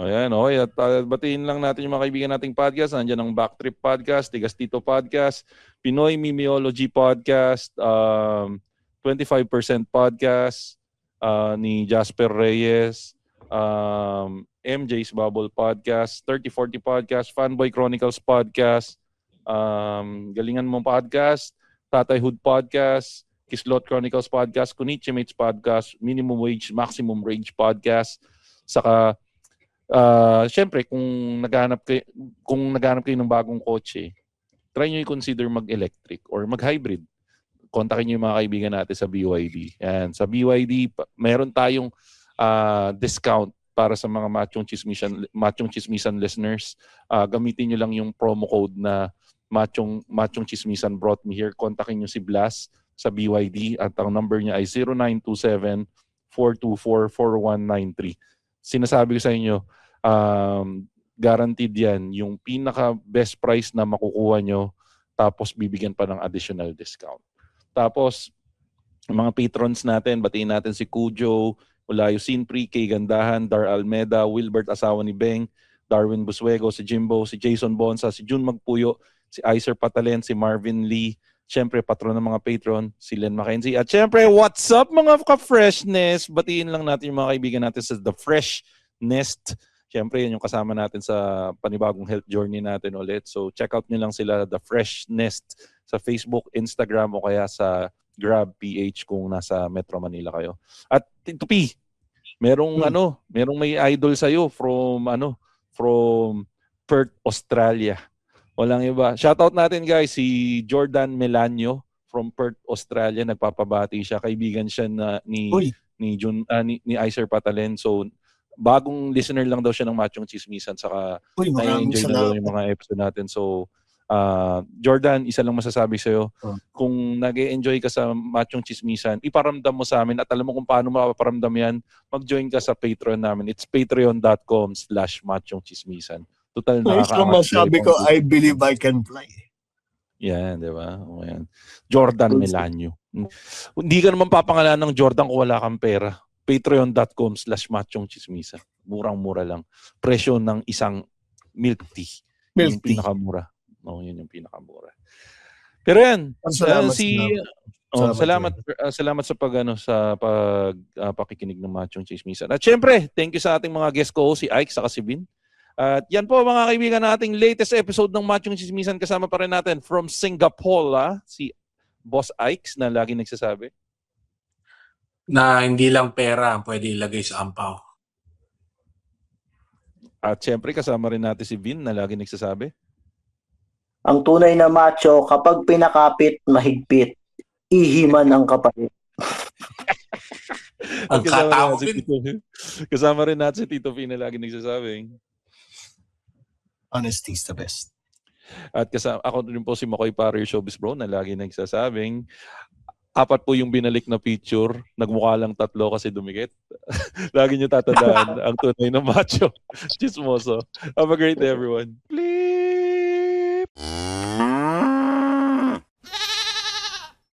ayan, okay. At batiin lang natin yung mga kaibigan nating podcast. Nandiyan ang Backtrip Podcast, Tigas Tito Podcast, Pinoy Mimeology Podcast, 25% Podcast ni Jasper Reyes, MJ's Bubble Podcast, 3040 Podcast, Fanboy Chronicles Podcast, Galingan Mo Podcast, Tatay Hood Podcast, Kislot Chronicles Podcast, Kunichi Mates Podcast, Minimum Wage, Maximum Rage Podcast. Saka, syempre, kung naghahanap kayo ng bagong kotse, try nyo i-consider mag-electric or mag-hybrid. Kontakin nyo yung mga kaibigan natin sa BYD. Yan. Sa BYD, meron tayong discount para sa mga Machong Chismisan listeners. Gamitin nyo lang yung promo code na Machong Chismisan brought me here. Kontakin nyo si Blas sa BYD at ang number niya ay 0927-424-4193. Sinasabi ko sa inyo, guaranteed yan, yung pinaka best price na makukuha nyo, tapos bibigyan pa ng additional discount. Tapos, mga patrons natin, batiin natin si Cujo, Olayo Sinpri, Kay Gandahan, Dar Almeda, Wilbert asawa ni Beng, Darwin Buswego, si Jimbo, si Jason Bonsa, si Jun Magpuyo, si Iser Patalen, si Marvin Lee, siyempre, patron ng mga patron, si Len Mackenzie. At siyempre, what's up mga ka-freshness? Batiin lang natin yung mga kaibigan natin sa The Fresh Nest. Siyempre, yan yung kasama natin sa panibagong health journey natin ulit. So, check out nyo lang sila, The Fresh Nest, sa Facebook, Instagram, o kaya sa Grab PH kung nasa Metro Manila kayo. At Tito P, merong may idol sa'yo from Perth, Australia. Walang iba. Shoutout natin guys, si Jordan Melanio from Perth, Australia. Nagpapabati siya. Kaibigan siya ni Iser Patalen. So, bagong listener lang daw siya ng Machong Chismisan. Saka na-enjoy na daw yung mga episode natin. So, Jordan, isa lang masasabi sa'yo. Kung nag-e-enjoy ka sa Machong Chismisan, iparamdam mo sa amin at alam mo kung paano mapaparamdam yan, mag-join ka sa Patreon namin. It's patreon.com/Machong Chismisan. Total nakakaangat. Masabi ko, I believe I can fly. Yan, di ba? O, yan. Jordan Melanio. Hindi ka naman papangalan ng Jordan kung wala kang pera. Patreon.com/Machong Chismisan. Murang-mura lang. Presyo ng isang milk tea. Yung pinakamura. Yun yung pinakamura. Pero yan, salamat sa pakikinig ng Machong Chismisan. At syempre, thank you sa ating mga guest co-host, si Ike saka si Vin. At yan po mga kaibigan nating latest episode ng Machong Chismisan. Kasama pa rin natin from Singapore, si Boss Ikes na lagi nagsasabi na hindi lang pera ang pwede ilagay sa ampaw. At syempre kasama rin natin si Vin na lagi nagsasabi, ang tunay na macho kapag pinakapit, mahigpit, ihiman ang kapalit. Ang katao din. Kasama rin natin si Tito P na lagi nagsasabing honesty is the best. At ako rin po si Makoy Parir Showbiz Bro na lagi nagsasabing 4 po yung binalik na picture, nagmukha lang 3 kasi dumikit. Lagi nyo tatandaan ang tunay na macho. Chismoso. Have a great day everyone. Bleep!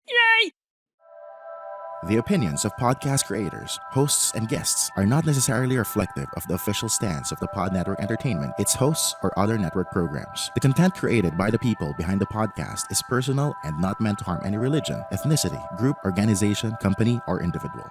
Yay! The opinions of podcast creators, hosts, and guests are not necessarily reflective of the official stance of the Pod Network Entertainment, its hosts, or other network programs. The content created by the people behind the podcast is personal and not meant to harm any religion, ethnicity, group, organization, company, or individual.